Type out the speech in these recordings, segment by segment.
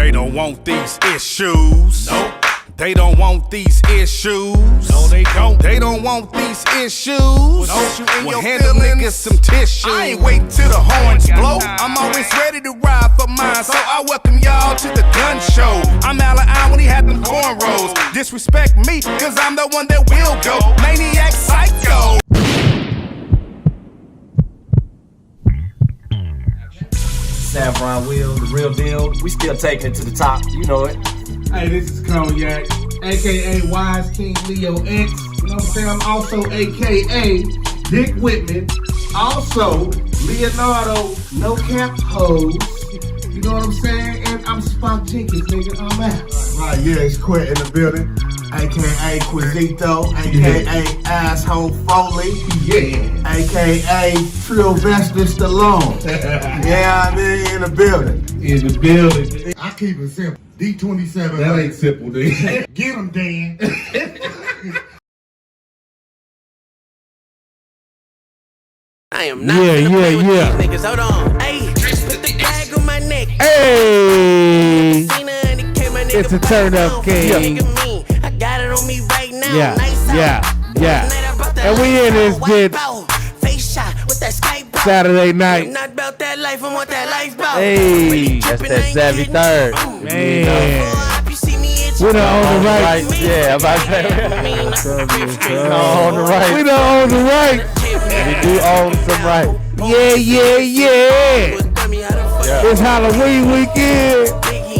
They don't want these issues. Nope. They don't want these issues. No, they don't. They don't want these issues. Well, hand them niggas some tissue. I ain't waiting till the horns blow. I'm always ready to ride for mine, so I welcome y'all to the gun show. I'm Allen when he had them cornrows. Disrespect me, cause I'm the one that will go. Maniac Psycho. Saffron Will, the real deal. We still taking it to the top, you know it. Hey, this is Cognac, aka Wise King Leo X. You know what I'm saying? I'm also aka Dick Whitman. Also, Leonardo No Cap Hose. You know what I'm saying? And I'm Spock Jenkins, nigga. I'm out. Right, yeah, it's Quit in the building. AKA Quizito, AKA Asshole Foley, Yeah. AKA Sylvester Stallone. Yeah, I mean, in the building. In the building. I keep it simple. D27. That ain't simple, dude. Get him, Dan. I am not gonna play with these niggas. Hold on. Hey, put the tag on my neck. Hey, it's a turn up king. I got it on me right now. Yeah, nice yeah, yeah. And we in this bitch. Face shot with that Skype. Saturday night. I'm not about that life. I want that life bout. Hey, that's that savvy third. Man, we done on the right. Yeah, I'm about to say. On the right. We done on the right. We do own some right. Yeah. It's Halloween weekend.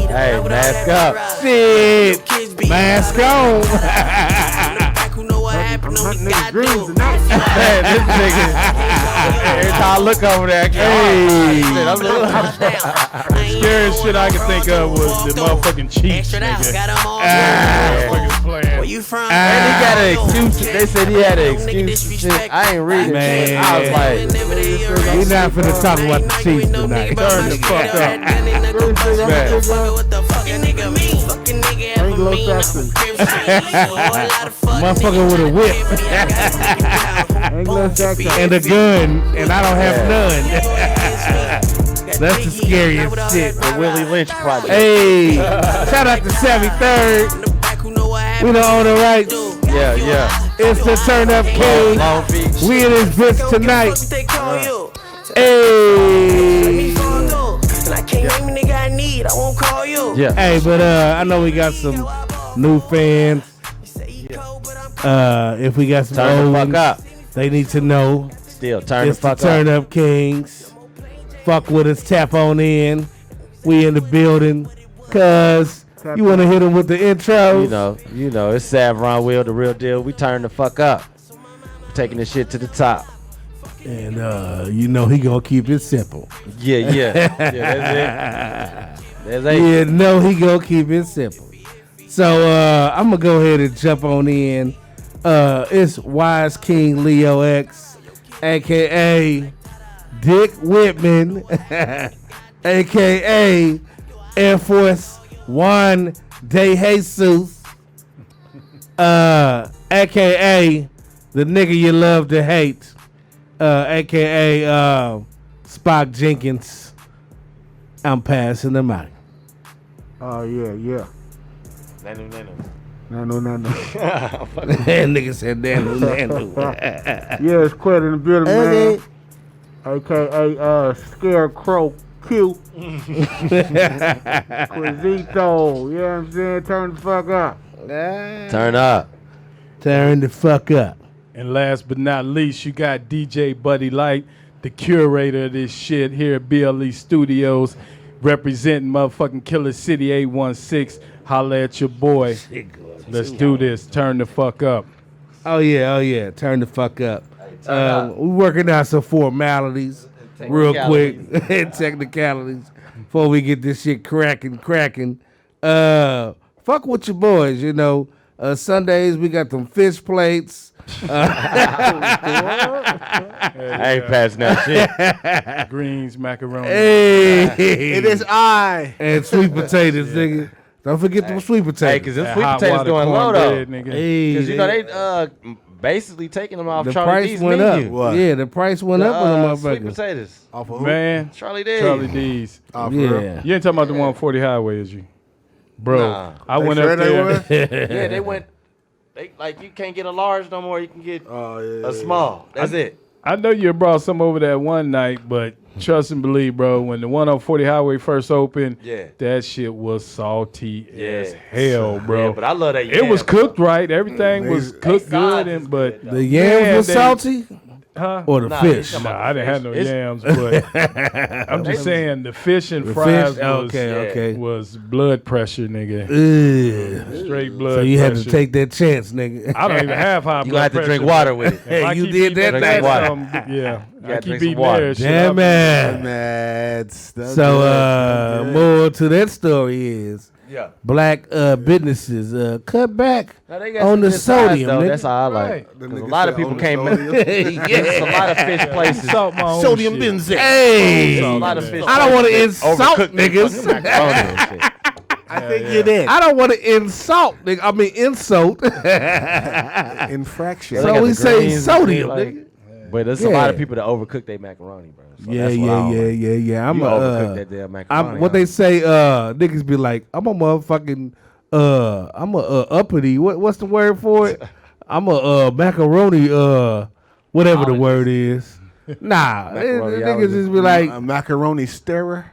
Hey, mask up. Shit, mask on. Man, this nigga. Every time I look over there, I get Scariest shit I could think of was the motherfucking Chiefs, nigga. Where you from? And he got an excuse. They said he had an excuse. Shit, I ain't reading. Man. I was like, We not finna talk about the Chiefs tonight. turn the fuck up. Motherfucker with a whip and a gun, and I don't have none. That's the scariest shit. The Willie Lynch project. Hey, shout out to Savvy Third. We done on the right. Yeah. It's the Turn Up King. Long Beach. We in this bitch tonight. Hey. Yeah. Hey, but I know we got some new fans. If we got some Turn old the fuck ones, up. they need to know. Still turn It's the fuck the Turn Up Kings. Fuck with us, tap on in. We in the building. Cause you wanna hit them with the intro? You know, it's Saffron Will, the real deal. We turn the fuck up. We're taking this shit to the top. And he gonna keep it simple. Yeah, that's it. He gonna keep it simple. So I'm gonna go ahead and jump on in. It's Wise King Leo X, aka Dick Whitman, aka Air Force One De Jesus, aka the nigga you love to hate, aka Spock Jenkins. I'm passing the mic. Oh, yeah. Nano. That nigga said nano. Yeah, it's Quit in the building, man. AKA Scarecrow Q. Quizito. You know what I'm saying? Turn the fuck up. Turn up. Turn the fuck up. And last but not least, you got DJ Buddy Light, the curator of this shit here at BLE Studios, representing motherfucking Killer City 816. Holla at your boy. Let's do this. Turn the fuck up. Oh yeah. Turn the fuck up. We're working out some formalities real quick and technicalities before we get this shit cracking. Fuck with your boys, Sundays we got them fish plates. I ain't passing that shit. Greens, macaroni. Hey, It is I. and sweet potatoes, nigga. Don't forget them sweet Hey, potatoes. because them That sweet hot potatoes water going low, though. cornbread, nigga. Hey, Because, they basically taking them off the Charlie price D's went menu. up. What? Yeah, the price went up on them Sweet motherfuckers. potatoes. Off of who? Man, Charlie D's. Charlie D's. Oh, for real? Yeah. You ain't talking about the 140 highway, is you? Bro, Nah. I went sure up they there. was? Yeah, they went. They like you can't get a large no more. You can get a small. That's it. I know you brought some over there one night, but trust and believe, bro, when the 140 highway first opened, that shit was salty as hell, bro. Yeah, but I love that. It was cooked right. Everything was cooked good, but The yams was salty? Huh? Or the fish? Nah, I didn't have no yams, but I'm just saying the fish and fries was blood pressure, nigga. Straight blood So you pressure. had to take that chance, nigga. I don't even have high blood pressure. You gonna have to drink water with it. If I You keep did eating that Drink last water. yeah. I gotta keep drink some eating water. there. shit, Damn I'll be- man. So more to that story is black businesses cut back on the sodium. Nigga. That's how I like. Right. 'Cause a lot of people came. There's a lot of fish places. Salt my own Sodium shit. benzene. Hey, A lot of fish. I don't want to places that insult overcook their niggas. fucking macaroni and shit. I think you did. I don't want to insult, nigga. I mean insult. Infraction. They So got we the say greens and sodium, shit, like- nigga. But there's a lot Yeah. of people that overcook their macaroni, bro. So Yeah, that's what I don't like. yeah. I'm You a overcook that damn macaroni. what they say, niggas be like, I'm a motherfucking, I'm a uppity. What's the word for it? I'm a macaroni, whatever the word is. Nah, niggas just be like, A macaroni stirrer.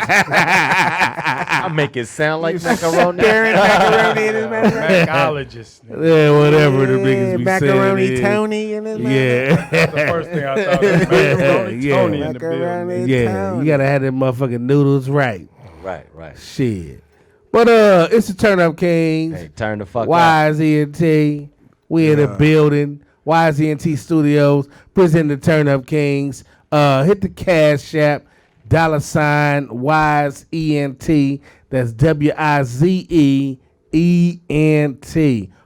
I make it sound like macaroni. Macaroni in his macaroni. Macologist. yeah, whatever the niggas be Macaroni saying. Tony in his Yeah, The first thing I thought was macaroni Yeah. Tony in the Macaroni building. yeah. You gotta have them motherfucking noodles right. Right. Shit. But it's the Turn Up Kings. Hey, turn the fuck up. YZNT. We in the building. YZNT Studios. Present the Turn Up Kings. Hit the Cash App. $ WISENT. That's WIZEENT.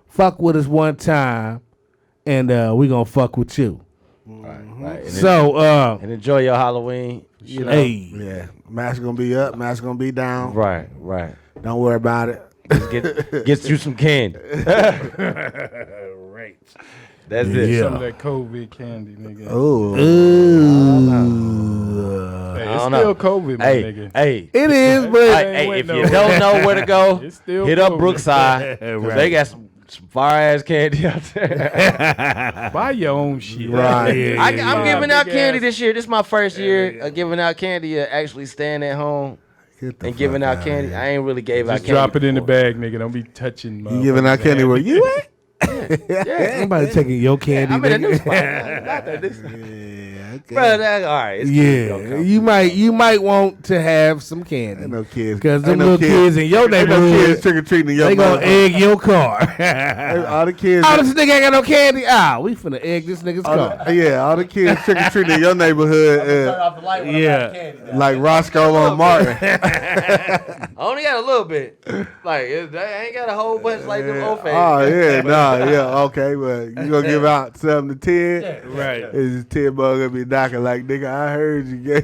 Fuck with us one time, and we gonna fuck with you. Right. And So, and enjoy your Halloween. You know? hey, Yeah. Mask gonna be up. Mask gonna be down. Right. Don't worry about it. Just get you some candy. Right. That's it. Some of that COVID candy, nigga. Oh. Hey, I it's don't still know. COVID, my nigga. Hey. it is, but Hey, if you don't know where to go, It's still hit up COVID. Brookside. 'Cause they got some fire ass candy out there. Buy your own shit. Right. I'm giving out Big candy ass- this year. This is my first year of giving out candy. Actually staying at home and giving out candy. I ain't really gave out Just candy. drop it in the before. bag, nigga. Don't be touching. You giving out candy where you at? somebody taking your candy. I'm in a new nigga. spot. Not that this- Okay. Bro, that, all right. It's Yeah, you might want to have some candy. Ain't no kids. Because them Ain't no little kids in your Ain't no kids neighborhood, trick or treating in your they gonna motherfucker. egg your car. All the kids. Oh, this nigga ain't got no candy. We finna egg this nigga's car. All the kids trick or treating in your neighborhood. Yeah. Like Roscoe on Martin. I only got a little bit. Like, I ain't got a whole bunch like them old fans. Oh yeah, okay, but you gonna give out 7 to 10? Right. It's 10 bucks gonna be knocking like nigga. I heard you gave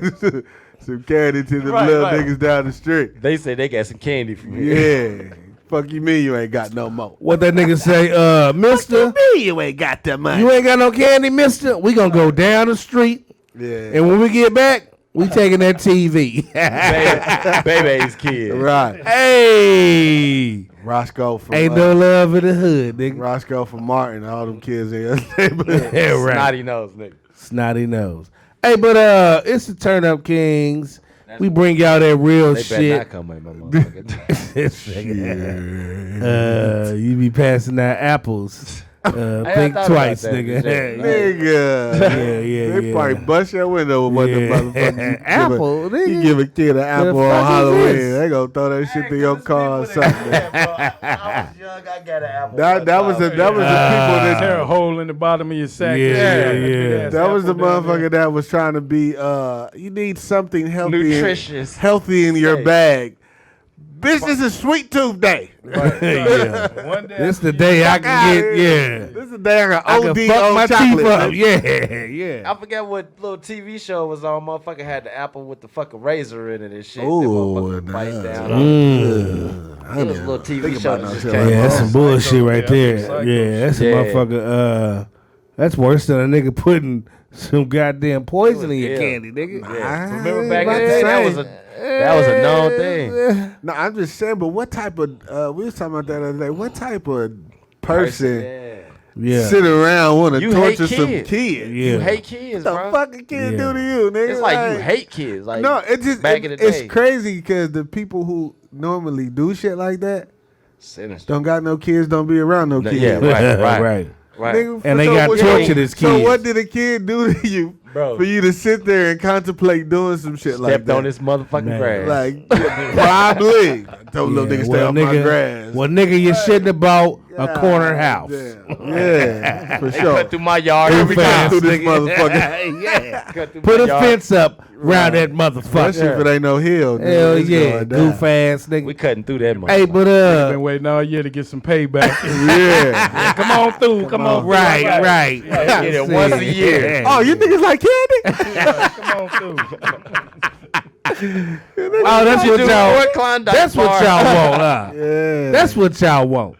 some candy to the Right, little right. niggas down the street. They say they got some candy from me. Yeah, fuck you mean you ain't got no more? What that nigga say, mister? You ain't got that money. You ain't got no candy, mister? We gonna go down the street, Yeah, and when we get back, we taking that TV. Baby's kid. right. Hey, Roscoe from ain't no love in the hood, nigga. Roscoe from Martin. All them kids in your neighborhood. Yeah, right. Snotty nose, nigga. Snotty nose. Hey, but it's the Turn Up Kings. We bring y'all that real They better shit. not come in my motherfucker. You be passing out apples. Think thought twice, about that. nigga. Nigga. They probably bust your window with what the motherfuckers you Apple, You nigga. give a kid an apple fuck on is Halloween. this? They gonna throw that shit to your car or something. I was young, I got an apple. That was the people that Tear a hole in the bottom of your sack. Yeah. that was the motherfucker that was trying to be you need something healthy Nutritious. healthy in your Safe. bag. Bitch, this is Sweet Tooth Day. Yeah. One day This the day I can get, This is the day I I can can OD fuck on my chocolate. teeth up. bitch. Yeah. I forget what little TV show was on. Motherfucker had the apple with the fucking razor in it and shit. Ooh, That motherfucker bite nah. down. I It was a little TV think show about that no just shit came like Yeah, that's out. some bullshit right there. Psycho. Yeah, that's a Yeah. motherfucker. That's worse than a nigga putting some goddamn poison in your ill. candy, nigga. Yeah. I Remember ain't back in about the to day, that say. was That was a known thing. No, I'm just saying. But what type of? We was talking about that the other day. What type of person sit around want to torture some kids? You hate kids, What bro. the fucking kid do to you, nigga? It's like you hate kids. Like no, it just back in the day. It's crazy because the people who normally do shit like that don't got no kids, don't be around no kids. Yeah, right. Nigga, And they got tortured as kids. So what did a kid do to you, bro, for you to sit there and contemplate doing some shit like that? Stepped on this motherfucking grass. Like, probably. Told little nigga stay off my grass. Well, nigga, you shouldn't have bought a corner house. Yeah, for They sure. cut through my yard Every time through this nigga. motherfucker. Cut through Put my a yard. fence up around that motherfucker. That shit, if it ain't no hill. Nigga, Hell it's yeah, going down. goof ass nigga. We cutting through that motherfucker. Hey, but Been waiting all year to get some payback. Yeah. Come on through. Come on. right. Yeah, get it once a year. Oh, you niggas like candy? Come on through. Oh, that's what y'all. Fort Klondike That's what Bar. y'all want, huh? Yeah. That's what y'all want.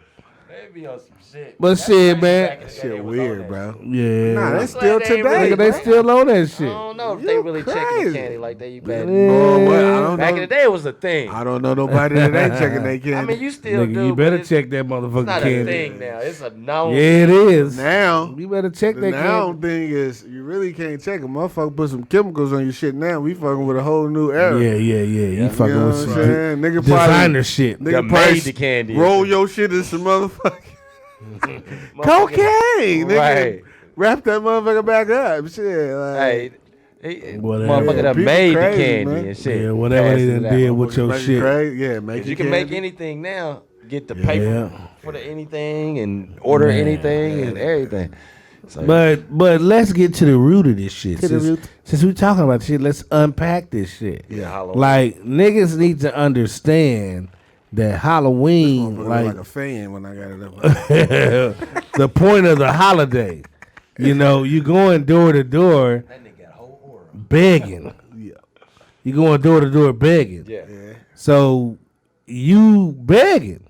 Maybe on some shit. But shit, man. shit weird, bro. Yeah. Nah, that's still Glad they ain't today. really- Nigga, they still on that shit. I don't know if You they really checking crazy. the candy like that. You better. Oh, what? I don't Back in know. the day, it was a thing. I don't know nobody that ain't checking their candy. I mean, you still Nigga, do. you but better it's check that motherfucking not a candy. thing now. It's a known. Yeah, it is. now. You better check The that now candy. thing is, you really can't check a motherfucker. Put some chemicals on your shit. Now we fucking with a whole new era. Yeah. You fucking You know with what I'm some saying? Nigga designer shit. Nigga That probably made the candy. roll your shit in some motherfucking cocaine. Nigga. Right. Wrap that motherfucker back up. Shit. Like, Hey, Whatever. motherfucker that People made crazy, the candy man. and shit. Yeah, whatever Pass they it done out. did with your make it shit. crazy. Yeah, make If you it can make candy. anything now, get the paper Yeah. for the anything and order anything and everything. So, But let's get to the root of this shit. To the Since, root. since we talking about shit, let's unpack this shit. yeah, Halloween. Like niggas need to understand that Halloween, Look like like a fan when I got it up. the point of the holiday. You know, you going door to door begging. Yeah. You going door to door begging. yeah. So you begging.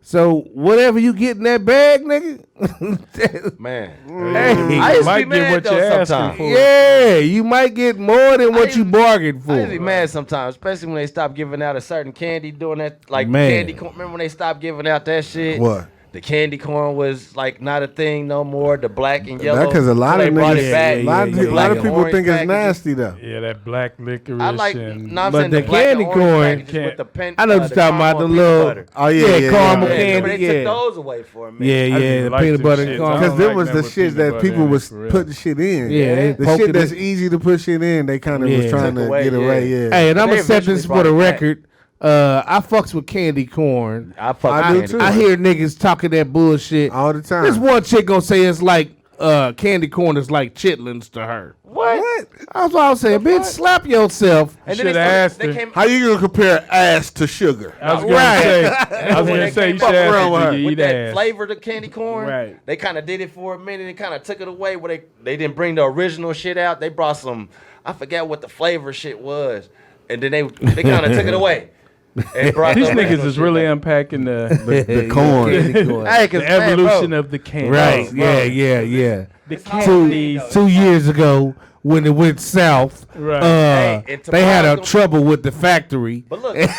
So whatever you get in that bag, nigga. Man. Hey, I used to might be get mad what though you're asking sometimes. for. yeah, you might get more than what you bargained I used to be for. mad sometimes, especially when they stopped giving out a certain candy doing that, like Man. candy corn. Remember when they stopped giving out that shit? What? The candy corn was like not a thing no more. The black and yellow. That because a lot So of they brought niggas, it back. a lot of yeah, people, a lot of yeah. people Orange think it's packages. nasty though. Yeah, that black licorice. I like, and no, I'm But saying the the black and candy orange corn packages with the pen, I know what you're the talking about, the caramel little peanut butter. Oh yeah, Yeah, yeah, caramel yeah. candy. But they yeah. took those away for a minute. Yeah, I yeah, just the like peanut them butter and shits. caramel. Because I them don't was like the that with shits peanut that butter people in it, was for real. putting shit in. Yeah, they The poking shit that's it. easy to put shit in, they kind of Yeah. was trying Took to away, get away. yeah. Yeah. Hey, and I'm They gonna set eventually this for brought the it back. record. I fucks with candy corn. I fuck I with do candy too. I corn. hear niggas talking that bullshit All the time. This one chick gonna say it's like candy corn is like chitlins to her. What? That's what I was saying. Bitch, slap yourself. And should then ask they her. came How you gonna compare ass to sugar? I was gonna Right. say. I was When gonna they say you came should up ask around her, with do her. you with eat that ass? flavor to candy corn. Right. They kind of did it for a minute and kind of took it away where they didn't bring the original shit out. They brought some, I forgot what the flavor shit was. And then they kind of took it away. And brought These the niggas original is shit really back. unpacking The corn. Candy corn. Hey, 'cause, the man, evolution bro, of the candy. Right. Bro, Yeah. The Halloween, candies. though. 2 years ago when it went south, Right. Hey, and they had tomorrow's trouble with the factory. But look, and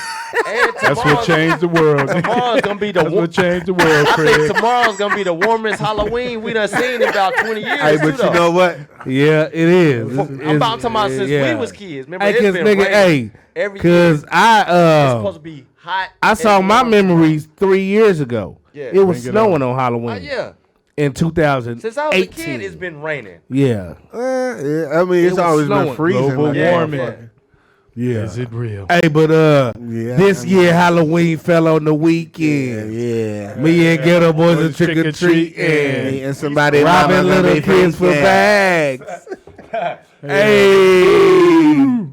That's what changed the world. Tomorrow's gonna be the That's what changed the world, I think Craig. tomorrow's gonna be the warmest Halloween we done seen in about 20 years. Hey, but too, you though. know what? Yeah, it is. I'm about talking about since we was kids. Remember, Hey, it's 'cause been nigga, raining hey, every year. cause It's supposed to be hot. I saw and my warm. memories 3 years ago. Yeah. It was Bring it snowing on Halloween Yeah, in 2018. since I was a kid, it's been raining. Yeah. Yeah, I mean, it's was always been snowing. freezing. Global like Yeah, warming. yeah. Yeah. Is it real? Hey, but Yeah, this I mean- year Halloween fell on the weekend. Yeah. Me and Ghetto Boys Boys are trick or treat trick-or-treating. and And somebody robbing mama little made kids for yeah. bags. Hey,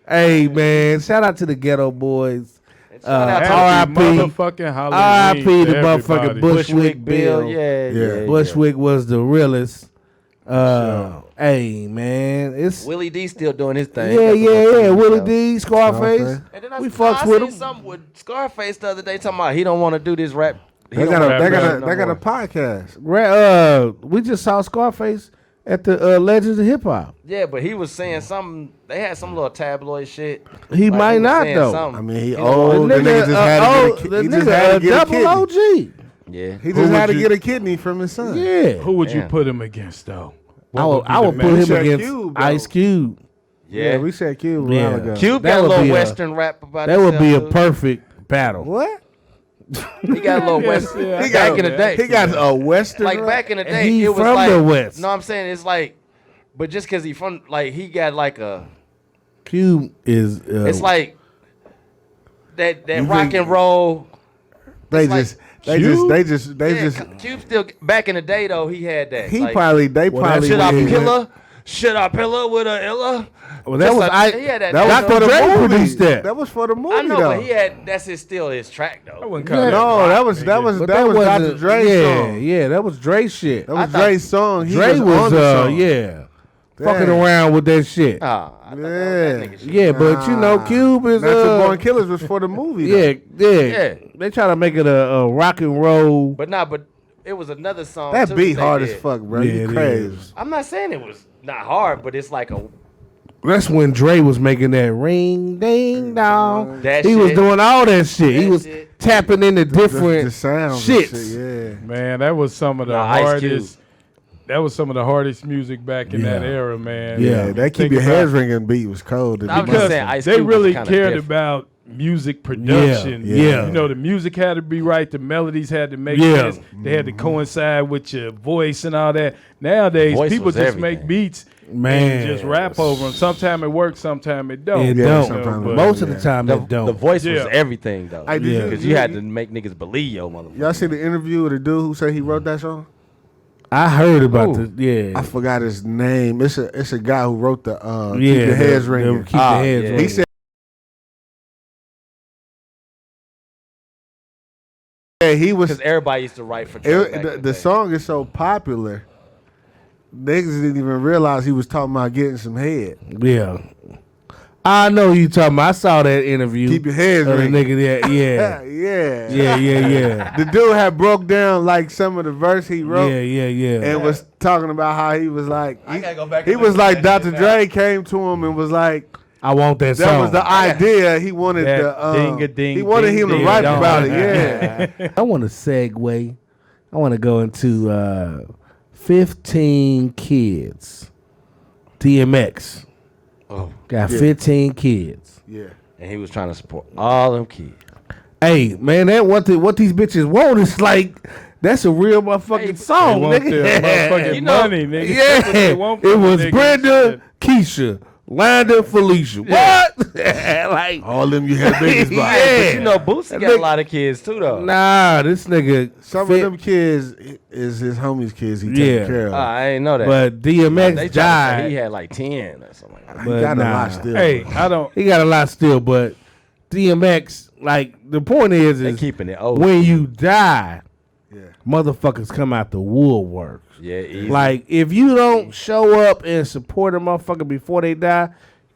hey, man! Shout out to the Ghetto Boys. Shout out to R.I.P. Motherfucking Halloween. R.I.P. the to motherfucking everybody. Bushwick Bill. Yeah. Bushwick was the realest. Hey, man, it's Willie D still doing his thing. yeah. Willie D, Scarface. And then We fucks with him. Something with Scarface the other day talking about he don't want to do this rap. They got a rap they got rap a no they got a more. podcast. We just saw Scarface at the Legends of Hip Hop. Yeah, but he was saying something. They had some little tabloid shit. He might was not saying though. something. I mean, he You know, old. The nigga just had to get a, he just had to get a double kidney. OG. Yeah. He just had to get a kidney from his son. Yeah, Who would you Damn. put him against though? I would put him said against Cube, though. Ice Cube. Yeah. we said Cube a Yeah. while ago. Cube That got a would little be a- Western rap about That would be a himself, too. perfect battle. What? He got a little Western. yeah, He back got, in the day. He got a Western. Like rap? back in the day, He it was from like the West. No, I'm saying it's like, but just because he from like he got like a, Cube is. it's like that You rock think- and roll. They it's like just, they just. Cube still back in the day though. He had that. He like, probably, they Well, probably. should I went- pillar? Should I pillar with a illa? Well, that Just was like- he had that. That was Dr. for the Dre movie. produced that. That was for the movie. I know, though. but he had still his track though. I wouldn't call Yeah. that No, rock, that was nigga. But Dr. wasn't- Dre's yeah, song. Yeah, that was Dre shit. That was I thought- Dre's song. He Dre was was on the song. fucking Damn. around with that shit. I thought that was that nigga shit. Yeah, but you know, Cube is Natural Born Killers was for the movie. yeah. Yeah. They try to make it a rock and roll. But it was another song. That too beat they hard as did. fuck, bro. Yeah, You it crazy. is. I'm not saying it was not hard, but it's like a That's when Dre was making that ring ding dong. That He was shit. doing all that shit. He That was shit. tapping into different The sound. and shits. shit, yeah. Man, that was some of the Nah, Ice hardest. That was some of the hardest music back in that Yeah. era, man. Yeah. Yeah, that Think keep your about- heads ringing beat was cold. I was just Because saying Ice they Cube was really kinda cared different. about music production. yeah. You know, the music had to be right. The melodies had to make Yeah. sense. They had to coincide with your voice and all that. Nowadays, Voice people was just everything. make beats Man. and just rap over them. Sometimes it works, sometimes it don't. It Yeah, don't. sometimes but- Most of the yeah. time it don't. The voice was Yeah. everything though. Hey, did Yeah. Because you had to make niggas believe yo motherfucker. Y'all see the interview with the dude who said he wrote that song? I heard about Ooh. the I forgot his name. It's a guy who wrote the yeah. Keep Your Heads Ringing. Keep your Ah, heads yeah. ringing. He said he was. Because everybody used to write for Dre back in The day. song is so popular. Niggas didn't even realize he was talking about getting some head. Yeah. I know you talking about. I saw that interview. Keep your heads of the ringing. nigga that, yeah. Yeah. Yeah. The dude had broke down like some of the verse he wrote. Yeah. And was talking about how he was like, I gotta go back he and was listen to like, that Dr. shit Dre came to him and was like, I want that that song. was the idea. He wanted That ding-a-ding, he wanted him to ding-ding, write dong. about it. Yeah. I want to segue. I want to go into 15 kids. DMX. Oh. Got 15 kids. Yeah. And he was trying to support all them kids. Hey, man, that what these bitches want is like, that's a real motherfucking Hey, song, They want nigga. their motherfucking You know- money, nigga. That's what they want it from was niggas. Brenda, Keisha, Landa, Felicia. What? Like, All them you had babies by. Yeah. But you know Boosie That got a nigga- lot of kids too though. nah, this nigga. Some fit- of them kids is his homies' kids he taking Yeah. care of. I ain't know that. But they DMX tried to say died. he had like 10 or something like that. he but got a nah. lot still. Hey, I don't. He got a lot still, but DMX, like, the point is They keeping it old. when you die, Yeah. motherfuckers come out the woodworks. Yeah, easy. Like, if you don't show up and support a motherfucker before they die,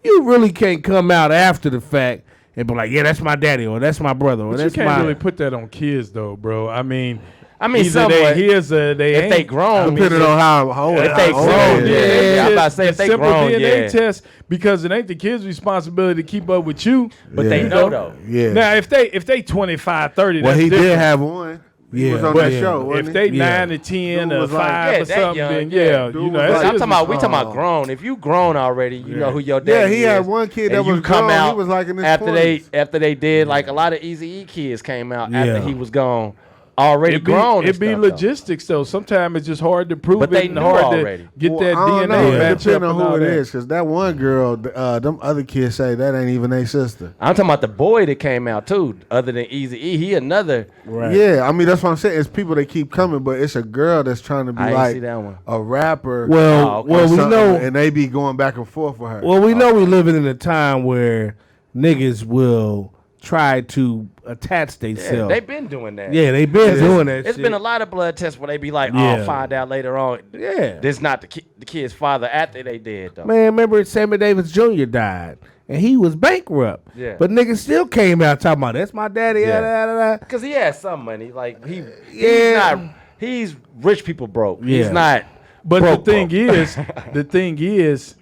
you really can't come out after the fact and be like, yeah, that's my daddy, or that's my brother, or But you that's can't my... really put that on kids, though, bro. I mean, mean, either somewhat. they his or they if ain't. they grown, Depending on how old If they how old grown, it yeah. is. I'm about to say if It's they simple grown, DNA yeah. test because it ain't the kids' responsibility to keep up with you. But Yeah. they know though. Yeah. Now, if they 25, 30, Well, that's he different. did have one. He Yeah, was on but that yeah. show. Wasn't If he? they Yeah. 9 or 10 Dude or was like- 5 Yeah, or that something, young, then yeah. yeah, Dude you know, was that's like- I'm talking about we his talking about grown. If you grown already, you know who your Yeah, daddy he is. had one kid that and was you come grown. He out was like in his after 20s. they did like a lot of Eazy-E kids came out Yeah. after he was gone, already It be, grown. and it be stuff, though. logistics though. Sometimes it's just hard to prove But it they and knew hard already. to get Well, that I don't DNA know. It match up depends on and who all it that. is, because that one girl, them other kids say that ain't even their sister. I'm talking about the boy that came out too. Other than Eazy-E, he another. Right. Yeah, I mean that's what I'm saying. It's people that keep coming, but it's a girl that's trying to be I ain't like see that one. a rapper. Well, Oh, okay. well, or we something, know... and they be going back and forth with her. Well, we know we living in a time where niggas will try to attach Yeah, themselves. they been doing that. Yeah, they been doing that It's shit. been a lot of blood tests where they be like, Yeah. "Oh, find out later on." Yeah. This not the kid's father after they did though. Man, remember Sammy Davis Jr. died, and he was bankrupt. Yeah. But niggas still came out talking about, that's my daddy, Yeah. da, da, da, da. Because he has some money. Like Yeah. he's rich people broke. Yeah. He's not But Broke, the thing is,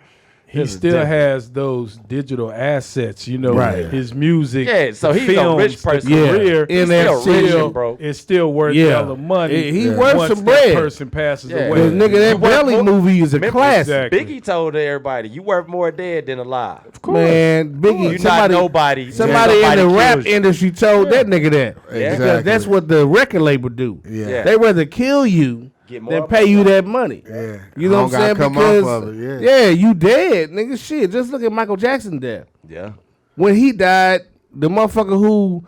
he still has those digital assets, Right. his music. Yeah, so the he's a films, rich person. The Yeah. career, In that it's city. still, bro. it's still worth Yeah. all the money. He worth once some that bread. person passes Yeah. away. Because nigga, that Belly movie is a Remember, classic. Exactly. Biggie told everybody, "You worth more dead than alive." Man, Biggie, You're not nobody. Somebody in the Nobody rap kills you. industry told that nigga that. Yeah. Because that's what the record label do. Yeah. They rather kill you Get more than of pay it. you that money. Yeah. You know what I'm saying? Come Because off of it, you dead, nigga. Shit, just look at Michael Jackson death. Yeah. When he died, the motherfucker who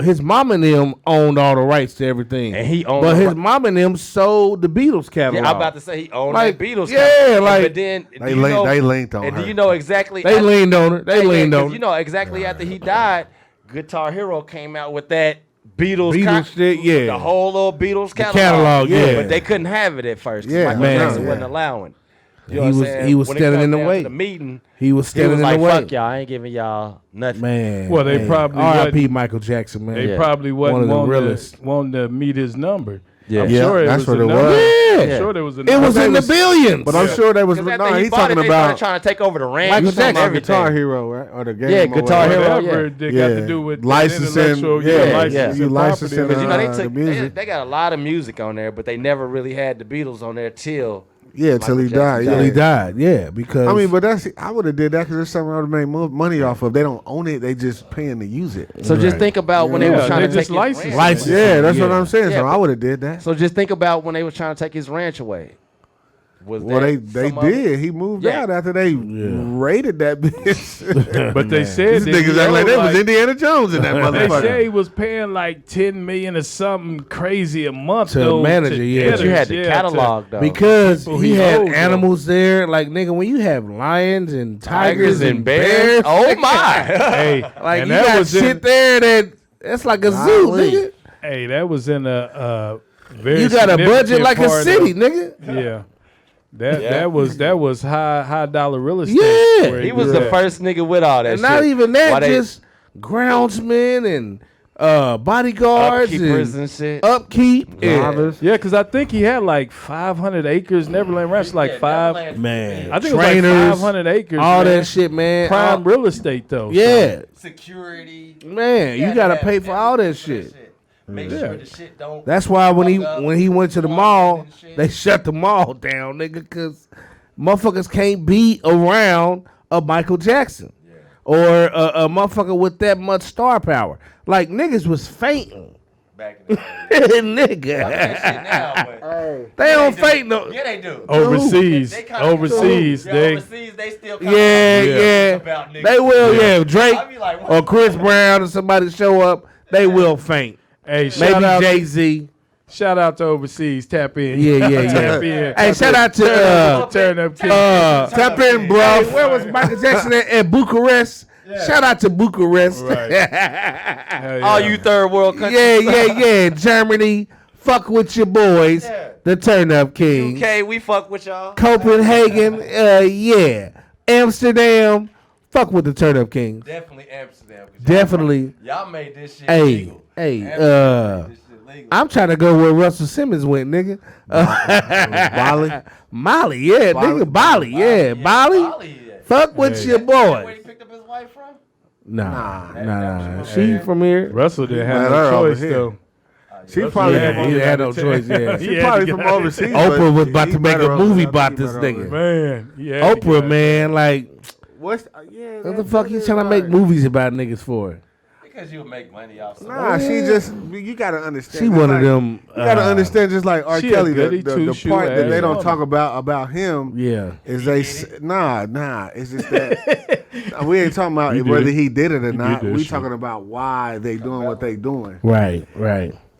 his mom and them owned all the rights to everything. And he owned but the his ri- mom and them sold the Beatles catalog. Yeah, I'm about to say he owned Like, that Beatles. yeah, catalog. like- But then They linked on And her. do you know exactly? They leaned on her. They leaned on her. You know exactly after he died, Guitar Hero came out with that Beatles shit, yeah. the whole little Beatles catalog. catalog, yeah. But they couldn't have it at first. 'Cause Yeah, Michael man, Jackson yeah. wasn't allowing. You know He what I'm was- saying? he was When it standing come in the down way. to the meeting. He was He standing was in like, the way. "Fuck y'all, I ain't giving y'all nothing." Man. Well, they man. probably R.I.P. Michael Jackson, man. They Yeah. probably One wasn't of the realest. wanting to meet his number. Yeah. I'm Yeah, sure that's what a it number. was. Yeah. I'm sure there was a It number. was in the billions. But I'm sure they was. Because No, after he he's bought talking it, they started about. trying to take over the ranch. Michael He's talking and about everything. Guitar Hero, right? Or the game. Yeah, or Guitar whatever. Hero. Whatever yeah. they got to do with Licensing, intellectual, yeah, licensing you property. licensing, Because you know the music. they got a lot of music on there, but they never really had the Beatles on there till Yeah, till he Michael died. Jackson Yeah, Till he died, yeah, because I mean, but I would have did that because there's something I would have made money off of. They don't own it; they just paying to use it. So just think about when they Yeah, was trying they to just take license his it. ranch. License. Yeah, that's Yeah. what I'm saying. Yeah, so but- I would have did that. So just think about when they was trying to take his ranch away. Was Well, that they some of it? did. He moved Yeah. out after they raided that bitch. But they said These that niggas he act like they owed, was Indiana Jones in that They motherfucker. say he was paying like $10 million or something crazy a month To though, manager, yeah. debtors, But you had the yeah, catalog though. because People he he had owed them. animals there. Like nigga, when you have lions and tigers and bears. bears, Oh my! Hey, like and you that got was shit in, there that's like a zoo, Golly. nigga. hey, that was in a very You got a budget significant like a part city, of- nigga. Yeah. That Yeah. that was high dollar real estate. Yeah. where He was grew the at. first nigga with all that And shit. not even that, Why they- just groundsmen and bodyguards upkeepers and and shit. upkeep. Yeah. Drivers. Yeah, because I think he had like 500 acres. Neverland Ranch, like Man, I think it was like trainers, 500 acres. all man. that shit, man. Prime All- real estate though. yeah, Security. man, you gotta pay for all that shit. Make Yeah. sure the shit don't. That's why when fuck up, he went to the walking mall, and shit. they shut the mall down, nigga, because motherfuckers can't be around a Michael Jackson or a motherfucker with that much star power. Like niggas was fainting, back in the day. nigga. That shit now, but They don't faint no. yeah, they do. Overseas, They kinda- overseas, Yeah, they overseas, they still kinda Yeah, Yeah. yeah. about niggas. They will, yeah. Drake I be like, what or the Chris Brown or somebody show up, they will faint. hey, shout Maybe out, Jay-Z. shout out to overseas. Tap in. Yeah, yeah, Tap yeah. in. Hey, shout out to Turn up, King. tap in, bro. Where was Michael Jackson at Bucharest? Shout out to Bucharest. Right. Hell all yeah. you third world countries. yeah. Germany, fuck with your boys. Yeah. The Turn Up Kings. UK, we fuck with y'all. Copenhagen, yeah. Amsterdam, fuck with the Turn Up Kings. Definitely Amsterdam. 'cause Definitely. Y'all made this shit Hey, legal. hey, Amsterdam made this shit legal. I'm trying to go where Russell Simmons went, nigga. Bali. Molly, yeah, nigga. Bali, yeah. Bali. Bali, yeah. Fuck with Hey. your Where boy. he picked up his wife from? Nah. She from here. Russell didn't have Let no her over choice here. though. She probably Yeah, he had no choice, yeah. She Yeah, probably he from got it. overseas. Oprah was but about he to make better a over movie there. about He this better over nigga. there. Man, yeah. Oprah, man, like, What's yeah? what the fuck you trying to make movies about niggas for? Because you would make money off some. Nah, she just you gotta understand. She It's one of like- them. You gotta understand, just like R. she a Kelly, goody the two-shoe part that they ass don't woman. talk about him Yeah. is nah. It's just that we ain't talking about You did whether it. he did it or not. that We shit. talking about why they doing what they doing. Right.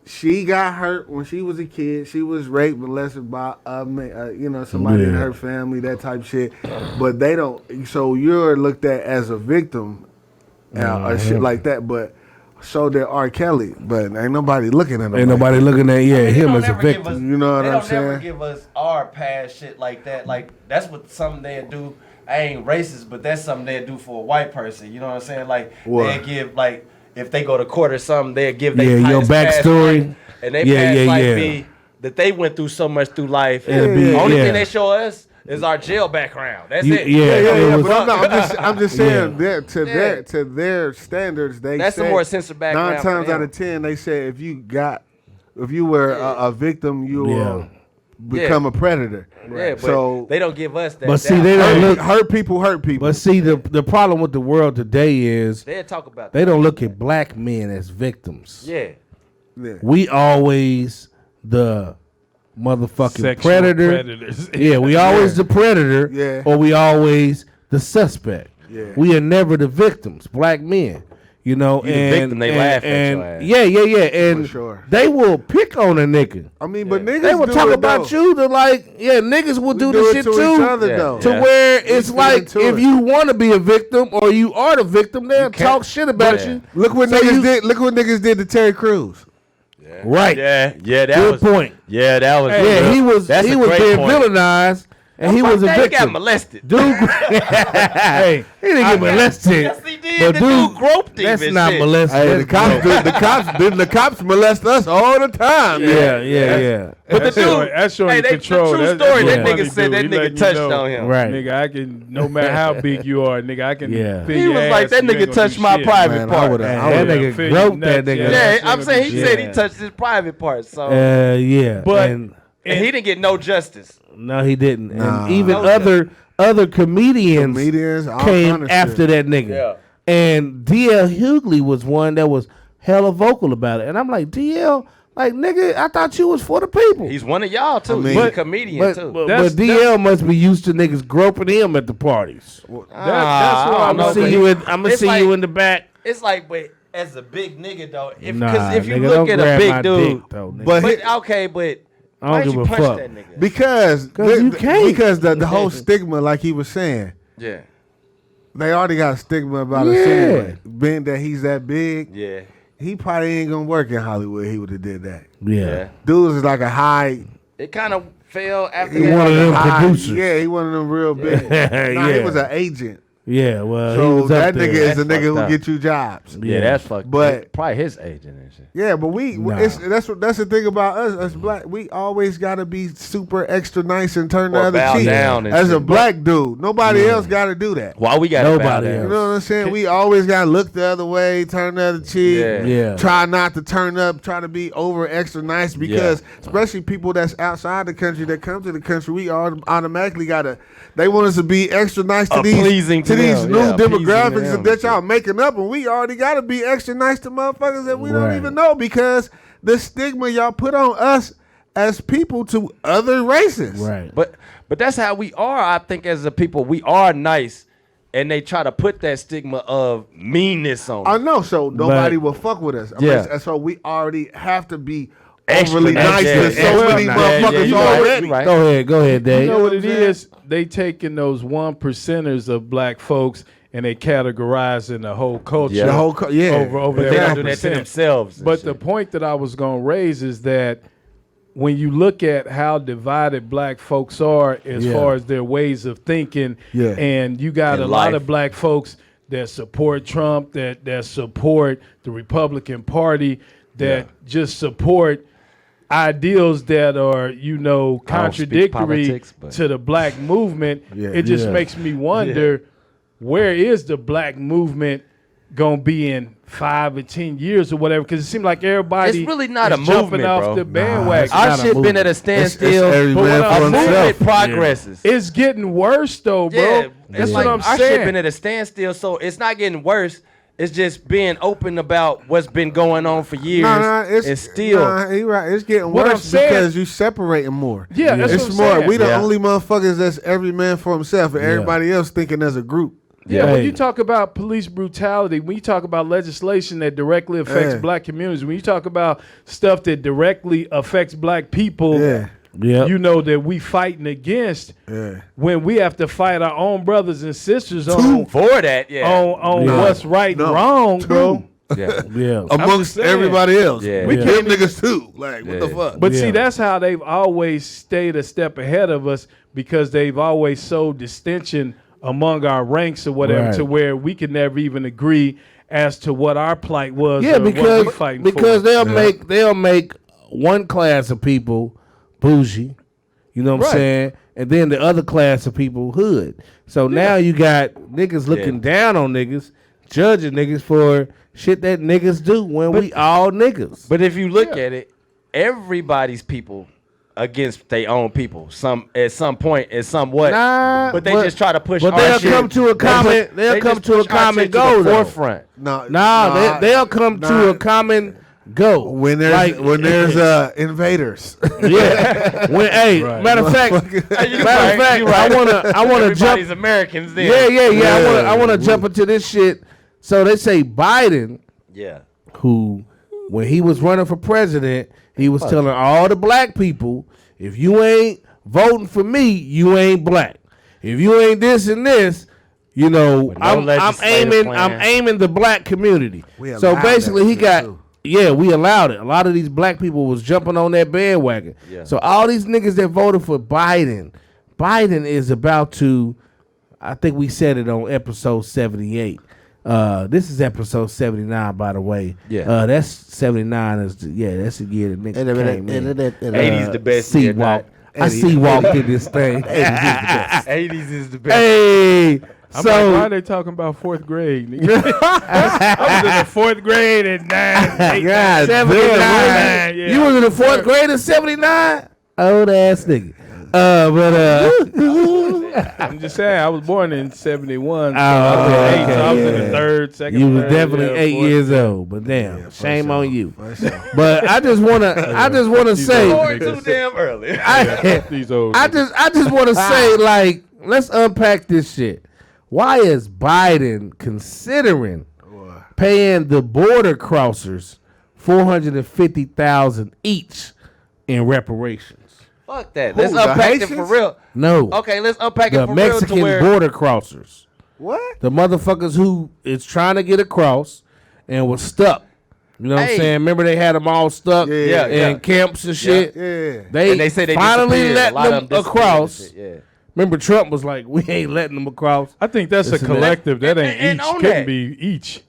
She got hurt when she was a kid. She was raped, molested by somebody in Yeah. her family, that type shit. But they don't. So you're looked at as a victim, or shit like that. But so did R. Kelly. But ain't nobody looking at him. Ain't like nobody looking at They him don't as a never give victim. us- You know what they I'm don't never saying? give us our past shit like that. Like that's what something they do. I ain't racist, but that's something they do for a white person. You know what I'm saying? Like What? they give if they go to court or something, they give their Yeah, your past backstory. life, and they Yeah, past yeah, life yeah. be that they went through so much through life. It'll be- Only yeah. thing they show us is our jail background. That's it. it was- But I'm just saying Yeah. that to their standards, they That's the said more censored background 9 for times them. out of 10, they said if you were a victim, you will become a predator. Yeah, but So they don't give us that. But see, they don't look. hurt people. But see, the problem with the world today is They talk about they don't look at black men as victims. Yeah. Yeah. We always the motherfucking Sexual predators. Yeah, we always the predator. Yeah. Or we always the suspect. Yeah. We are never the victims, black men. You know, You the victim, they laugh at your ass. Yeah. And For sure. they will pick on a nigga. I mean, but niggas They will do talk it, about though. you to niggas will We do do the it shit to too. each other, Yeah. though. To where it's get like into if it. you want to be a victim or you are the victim, they'll talk shit about you. Look what So niggas you- did. Look what niggas did to Terry Crews. Right. Yeah, that Good was point. Yeah, that was. Yeah, he was That's a being great point. villainized and he was a He got victim. molested. Dude, hey, he didn't get molested. Yes, he did. But The dude groped him that's and not shit. molested. Hey, That's dope. the cops molest us all the time. Yeah. But the dude, That's showing hey, you they, control. the true That's story, what that money nigga said do. that He nigga letting you touched know, on him. Right. Nigga, I can, no matter how big you are, nigga, I can Yeah. feel He your was ass, like, that you ain't nigga gonna touched do my shit. private Man, part. I would've- That nigga feel groped you that nuts, nigga. Yeah, you I'm ain't saying gonna he do said shit. he touched his private part, so Yeah. But- and and he didn't get no justice. no, he didn't. Nah. And even No, other comedians all came kind of after shit. that nigga. Yeah. And DL Hughley was one that was hella vocal about it. And I'm like, DL, like, nigga, I thought you was for the people. He's one of y'all too. I mean- He's a But- comedian too. But That's- DL must be used to niggas groping him at the parties. That's what I I'm don't know, I'm but gonna it's see like- you in the back. It's like, but as a big nigga though, if Nah, because if you nigga, look don't at a grab big my dude, dick, though, nigga. But but okay, but I don't why'd give you a punch fuck. that nigga? because you can't. because the whole stigma, like he was saying, Yeah, they already got a stigma about us Yeah. anyway. Being that he's that big, yeah, he probably ain't gonna work in Hollywood. He would have did that. yeah. Dude is like a high. It kind of fell after He that. one of them high producers. Yeah, he one of them real big. Nah, he Yeah. was an agent. Yeah, well, he So was that up nigga there. is the That's nigga who fucked up. get you jobs. Yeah, that's fucked. But- probably his agent and shit. Yeah, but Nah. that's the thing about us black. We always gotta be super extra nice and turn the Or other bow cheek. down and As a shit. black dude, nobody else gotta do that. Why we got Nobody You else. know what I'm saying? We always gotta look the other way, turn the other cheek. Yeah. Yeah. Try not to turn up, try to be over extra nice because especially people that's outside the country that come to the country, we all automatically gotta. They want us to be extra nice to Pleasing to these them. new Yeah, pleasing to demographics them. that y'all making up, and we already gotta be extra nice to motherfuckers that we don't Right. even know because the stigma y'all put on us as people to other races. Right. But that's how we are. I think as a people, we are nice, and they try to put that stigma of meanness on. I us. know, so nobody will fuck with us. Yeah. So we already have to be Extra overly nice, nice yeah, to yeah, so many yeah, motherfuckers you right, already. you right. Go ahead, Dave. You know what what it I'm saying? is? They taking those 1%ers of black folks and they categorizing the whole culture. Yeah. The whole over But they that don't do that to 1%. themselves. and But the shit. point that I was going to raise is that when you look at how divided black folks are as Yeah. far as their ways of thinking, Yeah. and you got In a lot life. of black folks that support Trump, that support the Republican Party, that just support ideals that are, you know, I don't speak contradictory politics, but- to the black movement. Yeah. It just Yeah. makes me wonder, where is the black movement gonna be in 5 or 10 years or whatever? Because it seems like everybody It's really not is a jumping movement, off bro. the Nah, bandwagon. it's Our not a shit been movement. at a standstill. every But man what for I'm A saying- movement progresses. It's getting worse though, bro. Yeah, That's it's what like I'm our shit saying. been at a standstill, so it's not getting worse. It's just being open about what's been going on for years. and still, he right. It's getting What I'm worse saying- because you separating more. Yeah, that's it's what I'm more. saying. We the Yeah. only motherfuckers that's every man for himself, and everybody else thinking as a group. Yeah, Hey. when you talk about police brutality, when you talk about legislation that directly affects Yeah. black communities, when you talk about stuff that directly affects black people, Yeah. Yeah. you know that we fighting against. Yeah. When we have to fight our own brothers and sisters on for that, yeah. on Yeah. what's right and No. wong, bro. yeah. Yeah. Amongst saying. everybody else, Yeah. we Yeah. them niggas too. Like what the Yeah. fuck? But Yeah. see, that's how they've always stayed a step ahead of us because they've always sowed distinction among our ranks or whatever Right. to where we can never even agree as to what our plight was. Yeah, or what because we fighting because for. they'll make one class of people bougie. You know what I'm Right. saying? And then the other class of people, hood. So now you got niggas looking down on niggas, judging niggas for shit that niggas do when we all niggas. But if you look at it, everybody's people against their own people. At some point, at somewhat. Nah, but they just try to push. But our they'll shit. come to a common. They'll come just to a push our common shit to goal. the though. forefront. They'll come to a common goal. When there's invaders. Yeah. Matter of fact, I wanna jump. Everybody's Americans then. Yeah. I wanna jump into this shit. So they say Biden, who when he was running for president, he was telling all the black people, if you ain't voting for me, you ain't black. If you ain't this and this, you know, I'm aiming the black community. So basically he got we allowed it. A lot of these black people was jumping on that bandwagon. Yeah. So all these niggas that voted for Biden is about to, I think we said it on episode 78. This is episode 79, by the way. Yeah. That's 79 that's the year that nigga came in. 80's the best year. I see walked in this thing. 80's is the best. Hey. I'm like, why are they talking about fourth grade? Nigga? I was in the fourth grade in 79. Yeah. You was in the fourth grade in 79? Old ass nigga. I'm just saying, I was born in 71. So Oh, I was in the second. You was third, definitely 8 fourth. years old, but damn, shame on you. But I just wanna say, Born too damn early. These old I just wanna say, like, let's unpack this shit. Why is Biden considering paying the border crossers $450,000 each in reparations? Fuck that. Let's unpack it for real. No. Okay, let's unpack it The for Mexican real to where border crossers. What? The motherfuckers who is trying to get across and was stuck. You know what I'm saying? Remember they had them all stuck in camps and shit? Yeah. They said they finally disappeared. let them across. Yeah. Remember Trump was like, we ain't letting them across. I think that's a collective. That ain't and each. on Couldn't that. be each.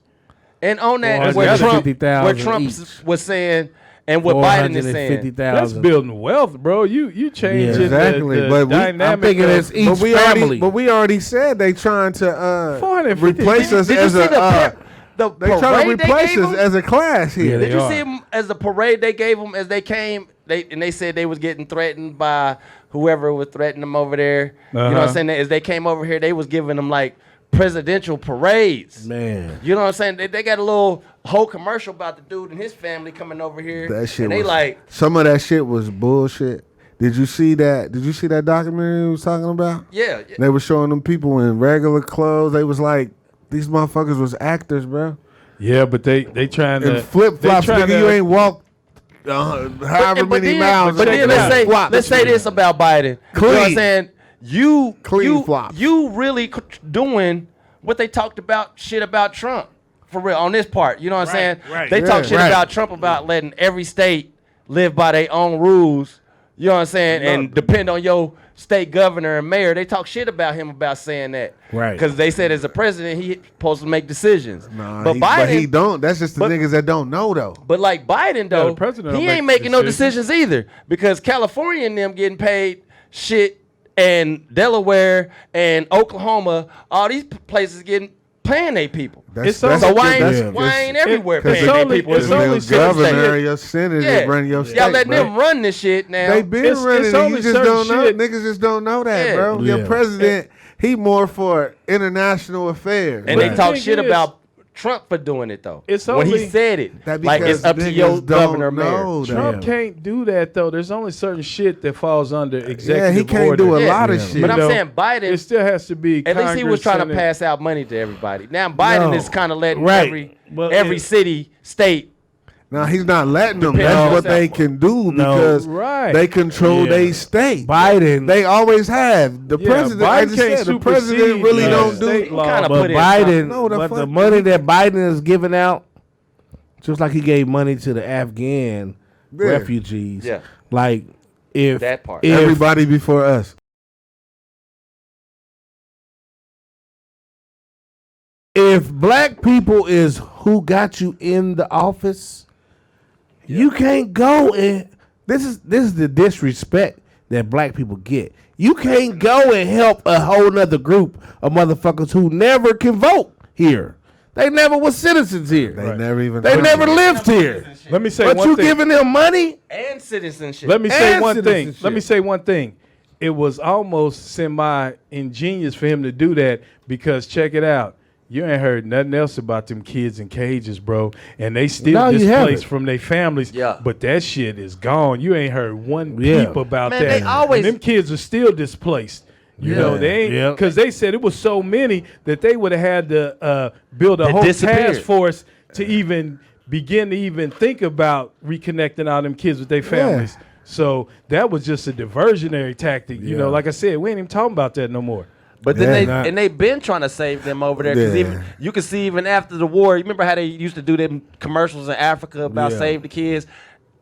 And on that, Well, where Trump each. was saying, and what Biden is saying, That's building wealth, bro. You change Yeah. Exactly, the but dynamic. I'm thinking it's each family. But we already said they trying to 450. replace us did you as see a. the They trying to parade they replace gave us him? as a class here. They Did you are. see them as the parade they gave them as they came? They said they was getting threatened by whoever was threatening them over there. You know what I'm saying? As they came over here, they was giving them like presidential parades. Man. You know what I'm saying? They got a whole commercial about the dude and his family coming over here. That shit and they was, like, some of that shit was bullshit. Did you see that? Did you see that documentary we was talking about? yeah. They were showing them people in regular clothes. They was like, these motherfuckers was actors, bro. Yeah, but they trying to And flip flops, nigga, you ain't walked however many miles. But then let's say this about Biden. Clean. You know what I'm saying? Clean flops. You really doing what they talked about shit about Trump for real on this part. You know what I'm saying? right. They talk Yeah. shit Right. about Trump about letting every state live by their own rules. You know what I'm saying? And depend on your state governor and mayor. They talk shit about him about saying that. Right. Because they said as a president, he's supposed to make decisions. But Biden, he don't. That's just the but- niggas that don't know, though. but like Biden though, the president he don't ain't make making no decisions. decisions either because California and them getting paid shit, and Delaware and Oklahoma, all these places paying their people. So why ain't everywhere paying their people? it's only your governor, your senator, Yeah. run your state. Y'all letting bro. them run this shit now. They been It's running it. only You just certain don't know. shit. Niggas just don't know that, Yeah. bro. Your Yeah. president, he more for international affairs. and But they talk the shit thing is, about Trump for doing it though. It's when he only- said it, That like because it's up to niggas your don't governor, know mayor. that. Trump can't do that though. There's only certain shit that falls under executive Yeah, he can't order. do a Yeah. lot of Yeah. shit. But I'm know, saying Biden. It still has to be. At least he was trying to Congress, pass out money to everybody. Now Biden No. is kind of letting Right. But every it- city, state. Now he's not letting them. Depends That's on what they yourself. can do No. because Right. they control Yeah. their state. Biden. They always have. The Yeah, president, I Biden just can't said, the president supersede really the don't state do. law. kinda But put in Biden, No, the but fuck- the money that Biden is giving out, just like he gave money to the Afghan Yeah. refugees. Yeah. Like if That part. if- Everybody before us. if black people is who got you in the office, you can't go and This is the disrespect that black people get. You can't go and help a whole nother group of motherfuckers who never can vote here. They never was citizens here. They never even. They never lived here. Let me say But one you thing. giving them money? And citizenship. Let me say And one thing. citizenship. Let me say one thing. It was almost semi-ingenious for him to do that because check it out. You ain't heard nothing else about them kids in cages, bro. And they still No, you haven't. displaced from their families. Yeah. But that shit is gone. You ain't heard one Yeah. peep about Man, that. they always- And them kids are still displaced. You know, they ain't Yeah. because they said it was so many that they would have had to build a That whole disappeared. task force to even begin to even think about reconnecting all them kids with their families. So that was just a diversionary tactic. You know, like I said, we ain't even talking about that no more. But then Yeah. they been trying to save them over there. 'Cause Yeah. even you can see even after the war. You remember how they used to do them commercials in Africa about Yeah. save the kids?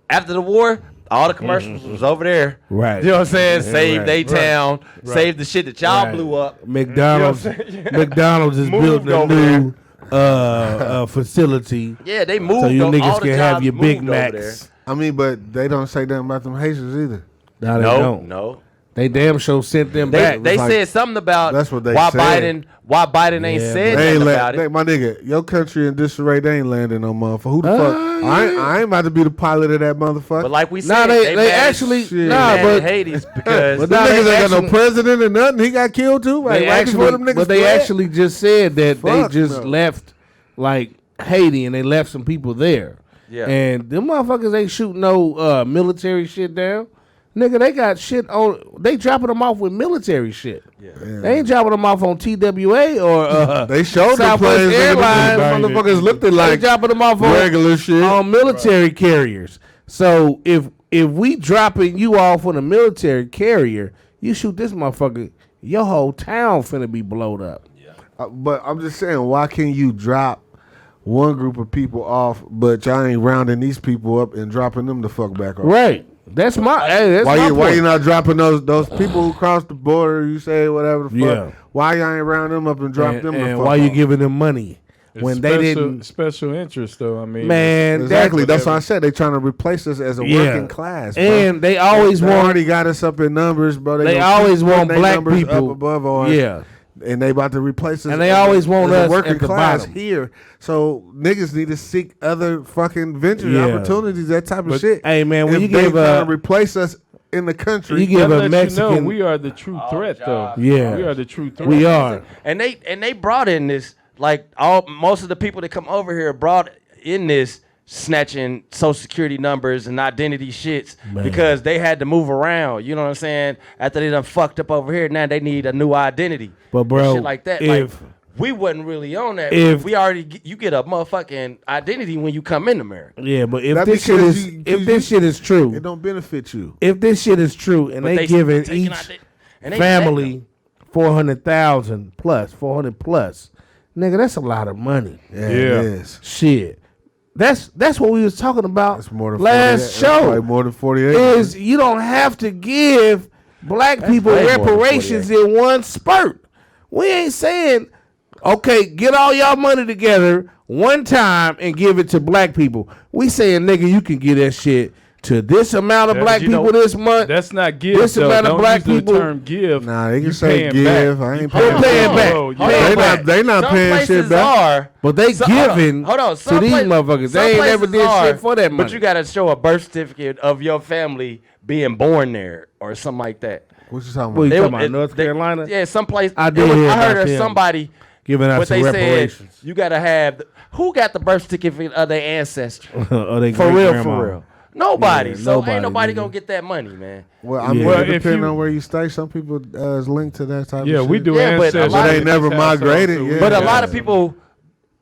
After the war, all the commercials was over there. Right. You know what I'm saying? Save right. they town, save the shit that y'all Right. blew up. McDonald's. You know what I'm saying? McDonald's is Moved building a over new facility, Yeah, they moved. so you all niggas the can have jobs your Big moved over Macs. I mean, but they don't say nothing about them Haitians either. No, they there. don't. No. They damn sure sent them They back. they like- said something about That's what they why said. Biden ain't Yeah, said They ain't nothing about it. my nigga, your country in disarray. They ain't landing no motherfucker. Who the fuck? I ain't about to be the pilot of that motherfucker. But like we said, Nah, they mad at- actually Shit. nah, mad but at Hades because But them nah, niggas they ain't got actually- no president or nothing. He got killed too. Like, they right before actually, them niggas but they fled. actually just said that they Fuck just no. left like Haiti and they left some people there. Yeah. And them motherfuckers ain't shooting no military shit down. Nigga, they got shit on. They dropping them off with military shit. Yeah. They ain't dropping them off on TWA or They showed the Southwest planes. Airlines. Motherfuckers looked at They like dropping them off on regular shit. on military carriers. So if we dropping you off on a military carrier, you shoot this motherfucker, your whole town finna be blowed up. But I'm just saying, why can't you drop one group of people off, but y'all ain't rounding these people up and dropping them the fuck back off? Right. That's my. Hey, that's my Why point. you not dropping those people who cross the border? You say whatever the fuck. Yeah. Why y'all ain't round them up and drop them the and fuck why you off? giving them money It's when special, they didn't? special interest though. I mean, Man, Exactly. That's whatever. why I said they trying to replace us as a Yeah. working class. Bro. And they always They want. already got us up in numbers, bro. They gonna always keep want putting black they numbers people. up above ours. Yeah. And they about to replace us. And they always want as us a working at the class bottom. here. So niggas need to seek other fucking venture Yeah. opportunities, that type of But, shit. hey, man, when if you they give trying a- to replace us in the country, You give That a lets Mexican. you know we are the true threat, though. Yeah. we are the true threat. We are. And they brought in this like most of the people that come over here brought in this snatching social security numbers and identity shits because they had to move around. You know what I'm saying? After they done fucked up over here, now they need a new identity. But, bro, And shit like that. if- like we wasn't really on that. if- We already you get a motherfucking identity when you come in America. Yeah, but if That this shit because is you- if this shit is true, it don't benefit you. if this shit is true, and But they giving taking each out and they family 400,000 plus 400 plus, nigga, that's a lot of money. Yeah, Yeah. it is. Shit, that's what we was talking about That's more than last 48 that's show. probably more than 48. Is you don't have to give black people way more than reparations in one spurt. We ain't saying, okay, get all y'all money together one time and give it to black people. We saying, nigga, you can get that shit to this amount of That- black you know, people this month. That's not give. This though. amount of Don't black use the people- term give. Nah, they You can say paying give. back. I ain't You paying paying back. Oh, Paying They back. not, they not Some paying shit places back. are. But they giving hold on. to Some these pla- motherfuckers. some They ain't never places did are, shit for that money. But you got to show a birth certificate of your family being born there or something like that. What you talking What you about? talking about, North Carolina? Yeah, someplace. I did hear I heard about of them somebody giving out but some they reparations. said you got to have who got the birth certificate of their ancestry Or they for real, great-grandma. for real. Nobody. Yeah, so nobody, ain't nobody nigga. gonna get that money, man. Well, I mean, Yeah. Well, it if depends you- on where you stay. Some people is linked to that type Yeah, of shit. we do Yeah, but a ancestors. lot of- But they never migrated, So we- yeah. But a Yeah. lot of people,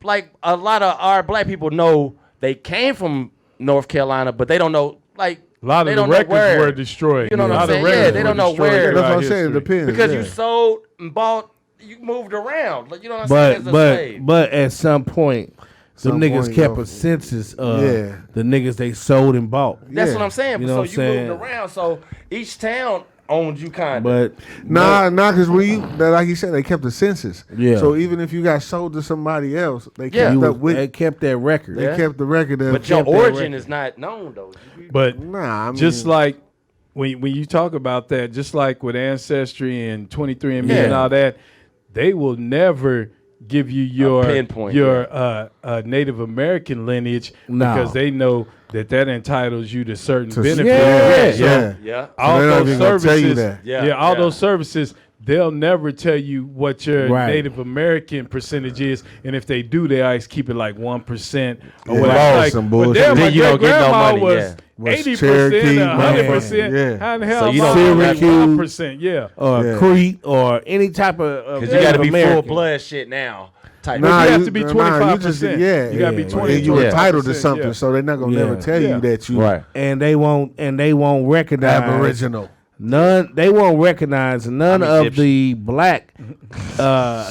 like a lot of our black people, know they came from North Carolina, but they don't know like A lot they of the don't know records where. were destroyed. You know A what lot I'm of saying? records Yeah, they were don't know destroyed where. Yeah, that's throughout what I'm saying. It history. depends. Because yeah. you sold and bought, you moved around. Like, you know what I'm saying? As a slave. But at some point, the Some niggas point, kept yo. a census of Yeah. the niggas they sold and bought. That's Yeah. what I'm saying. You know So what you I'm saying? moved around. So each town owned you kind of. But Nah, because like you said, they kept the census. Yeah. So even if you got sold to somebody else, they Yeah. kept up with. they kept that record. They kept the record. Of, but your kept that origin record. is not known though. But Nah, I mean, just like when you talk about that, just like with Ancestry and 23andMe and all that, they will never give you your pinpoint, Native American lineage because they know that entitles you to certain benefits. Yeah. All So they're not those even gonna tell you services, that. all those services, they'll never tell you what your Right. Native American percentage is, and if they do, they always keep it like 1% or Yeah. whatever. Like, Some but bullshit. then my Then you don't get no grandma money, was Was 80%, Cherokee, 100%. yeah. How in the hell So you am I don't only get 1%? Yeah. or Yeah. Crete or any type of Because you got to be American. full blood shit now. Type. But you have you- to be nah, 25%. yeah. You got to be Yeah. 20. And you're entitled to 25%, something, yeah. so they're not gonna Yeah. never tell Yeah. you that you Right. and they won't recognize Aboriginal. none. They won't recognize none I'm of Egyptian. the black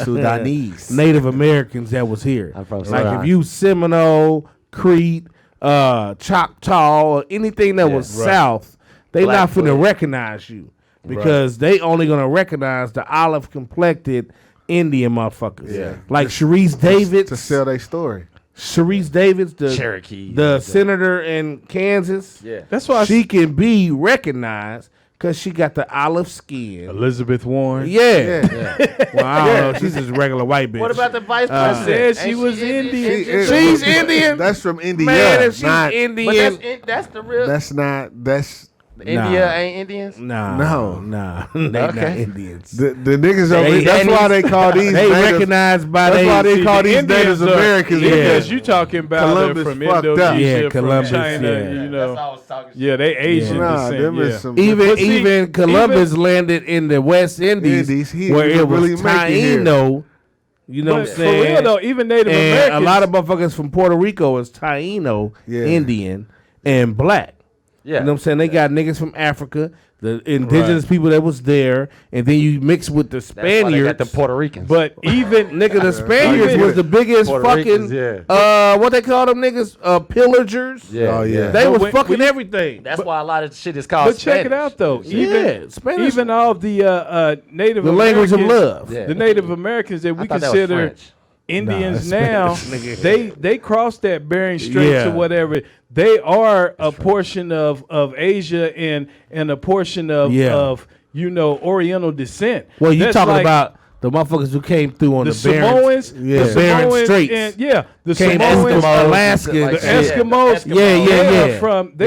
Sudanese. Native Americans that was here. I'm from Like Sudan. if you Seminole, Crete, Choctaw, or anything that was south, they not finna Blackfoot. recognize you because they only gonna recognize the olive complected Indian motherfuckers. Yeah. Like Sharice Davids. to sell their story. Sharice Davids, the Cherokee. the senator in Kansas. Yeah. That's why She can be recognized because she got the olive skin. Elizabeth Warren. Yeah. Well, I don't know. She's just a regular white bitch. What about the vice said president? she Ain't was Indian. She's Indian. That's from India. Man, if she's not, Indian. But that's the real. that's not. That's India ain't Indians. Nah. They not Okay. Indians. the niggas over. They- That's why they call these. They natives, recognized by That's why they call the these Indians Natives are- Americans. Because you talking about Columbus from fucked up. Indonesia, Yeah, from Columbus, China, yeah. you know. That's all I was talking shit. Yeah, they Asian Nah, descent. them Yeah. is some. Even But see, even Columbus even- landed in the West Indies, Indies, he where it was really make it here. Taino. You know But what I'm for saying? real though, even Native and Americans, a lot of motherfuckers from Puerto Rico is Taino, Yeah. Indian, and black. Yeah. You know what I'm saying? They got niggas from Africa, the indigenous people that was there, and then you mix with the That's why they Spaniards. got the Puerto Ricans. but even Nigga, the Spaniards even- was the biggest Puerto fucking, Ricans, what they call them niggas? Pillagers. yeah. Oh, yeah. They But was when- fucking when you- everything. That's why a lot of shit is called but check it Spanish. out though. Yeah, Spanish- Even all the Native The language of Americans- love. Yeah. The Native Americans that we I thought that was consider French. Indians Nah, now, that's Spanish, nigga. they crossed that Bering Straits Yeah. or whatever. They are a portion of Asia and a portion of Oriental descent. Well, you That's talking like about the motherfuckers who came through on the the Bering- Samoans, Yeah. the Bering Samoans, Straits. and the Came Samoans, Eskimos, Alaska, the like shit. Eskimos, Yeah, they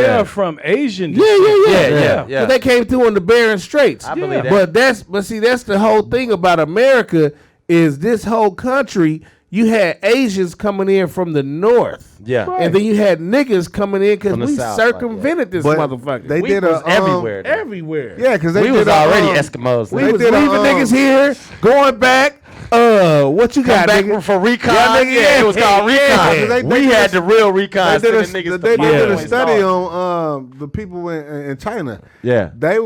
yeah. are from Yeah. Asian. Yeah. Yeah. But they came through on the Bering Straits. I believe that. But see, that's the whole thing about America is this whole country. You had Asians coming in from the north, Yeah. and then you had niggas coming in because From the we south, circumvented this But motherfucker. they We did was a everywhere. though. everywhere. Yeah, because they We did was a, already Eskimos. we they was did a, leaving niggas here, going back. What you got, back nigga? for recon. Yeah, nigga, Yeah, it was called recon. Yeah. They we did had a- the real recon. They did sending a, niggas they to did a Papa study Wentz. on the people in China. Yeah. They,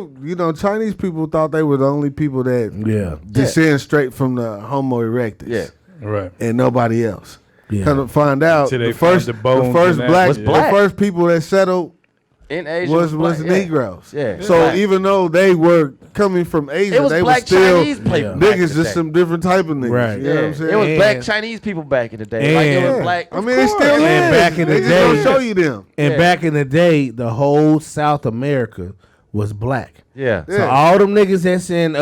Chinese people thought they were the only people that descend straight from the Homo erectus. Yeah. Right. And nobody else. Yeah. Come to find out, Till they the first, found the bones first and that. black, Was black. the first people that settled In Asia was black, yeah. Negroes. Yeah. So Black. even though they were coming from Asia, It was they black were still Chinese people back in the niggas, day. just some different type of niggas. Right. You know what I'm saying? It was black And- Chinese people back in the day. Like it was and- black. I mean, it still is. And back in the they just day- don't show you them. And Yeah. back in the day, the whole South America was black. Yeah. Yeah. So all them niggas that's in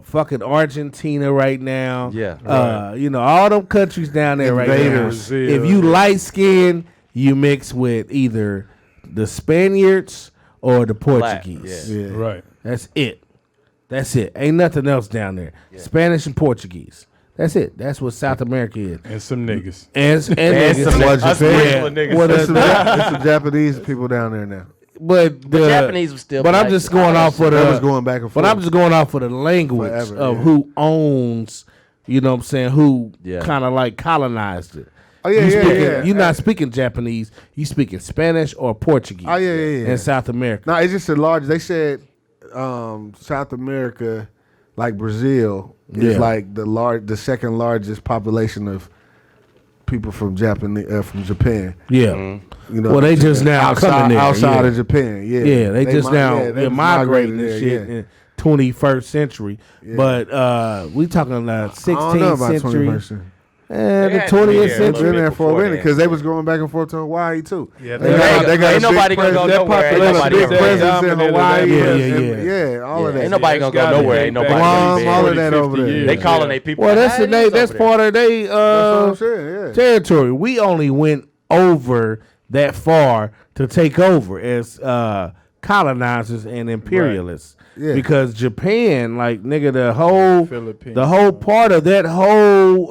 fucking Argentina right now. Yeah. All them countries down there right now. Invaders. If you light skinned, you mix with either the Spaniards or the Black, Portuguese. yeah. Yeah. Right. That's it. That's it. Ain't nothing else down there. Spanish and Portuguese. That's it. That's what South America is. And some niggas. And niggas. some Watch us your face. regular niggas. Well, There's some Japanese people down there now. But the Japanese was still But I'm black. just going off for That the. was going back and forth. But I'm just going off for the language Forever, of yeah. who owns. You know what I'm saying? Who Yeah. kind of like colonized it. Oh yeah, yeah. You're not speaking Japanese. You speaking Spanish or Portuguese. Oh, yeah. In South America. No, it's just a large. They said South America, like Brazil, is Yeah. like the second largest population of people from Japan. Yeah. You know, Well, they just now coming there. outside Yeah. of Japan. Yeah, Yeah, they just they migrating there, and shit yeah. in 21st century. Yeah. But we talking 16th I don't know about century. 21st century. The had to be 20th there a They've little century. been there for a before minute that. because they was going back and forth to Hawaii too. Yeah, they got ain't a nobody big gonna go presence. nowhere. Ain't They got a nobody big gonna go presence in dominate Hawaii. that. Yeah, all of that. Ain't nobody gonna go nowhere. Ain't nobody Guam, gonna all be of that over there. years. They calling Yeah. their people. Well, that's Chinese that's over part of their That's what I'm saying. Yeah. territory. We only went over that far to take over as colonizers and imperialists. Yeah. Because Japan, like nigga, the whole Philippines. part of that whole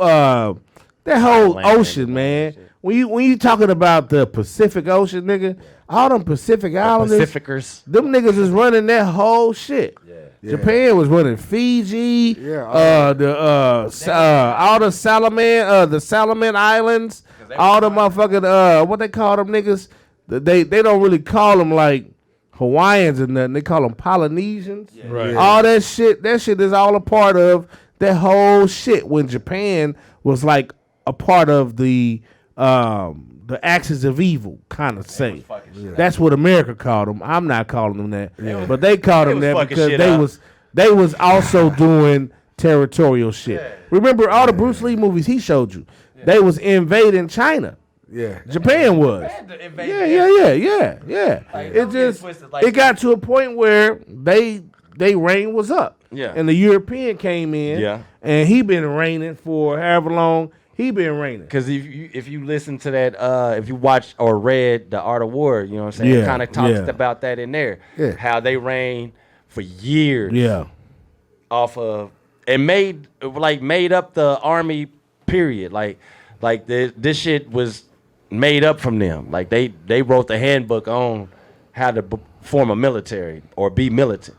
Thailand, ocean, man. When you talking about the Pacific Ocean, nigga, all them Pacific Islanders, Pacificers. them niggas is running that whole shit. Yeah. Japan was running Fiji, Yeah, all the Salomon Islands, all the motherfucking what they call them niggas. They don't really call them like Hawaiians and nothing. They call them Polynesians. Right. All that shit is all a part of that whole shit when Japan was like a part of the axis of evil, kind of say. That's what America called them. I'm not calling them that, but they called them was that fucking because shit they up. was also doing territorial shit. Remember all the Bruce Lee movies he showed you? They was invading China. Yeah. Japan was. Yeah. It got to a point where they reign was up. Yeah. And the European came in. Yeah. And he been reigning for however long he been reigning. Because if you listen to that, if you watch or read The Art of War, you know what I'm saying? Yeah, It kind of talks yeah. about that in there. Yeah. How they reigned for years. Yeah. Off of and made up the army period. Like this shit was made up from them. Like they wrote the handbook on how to form a military or be militant.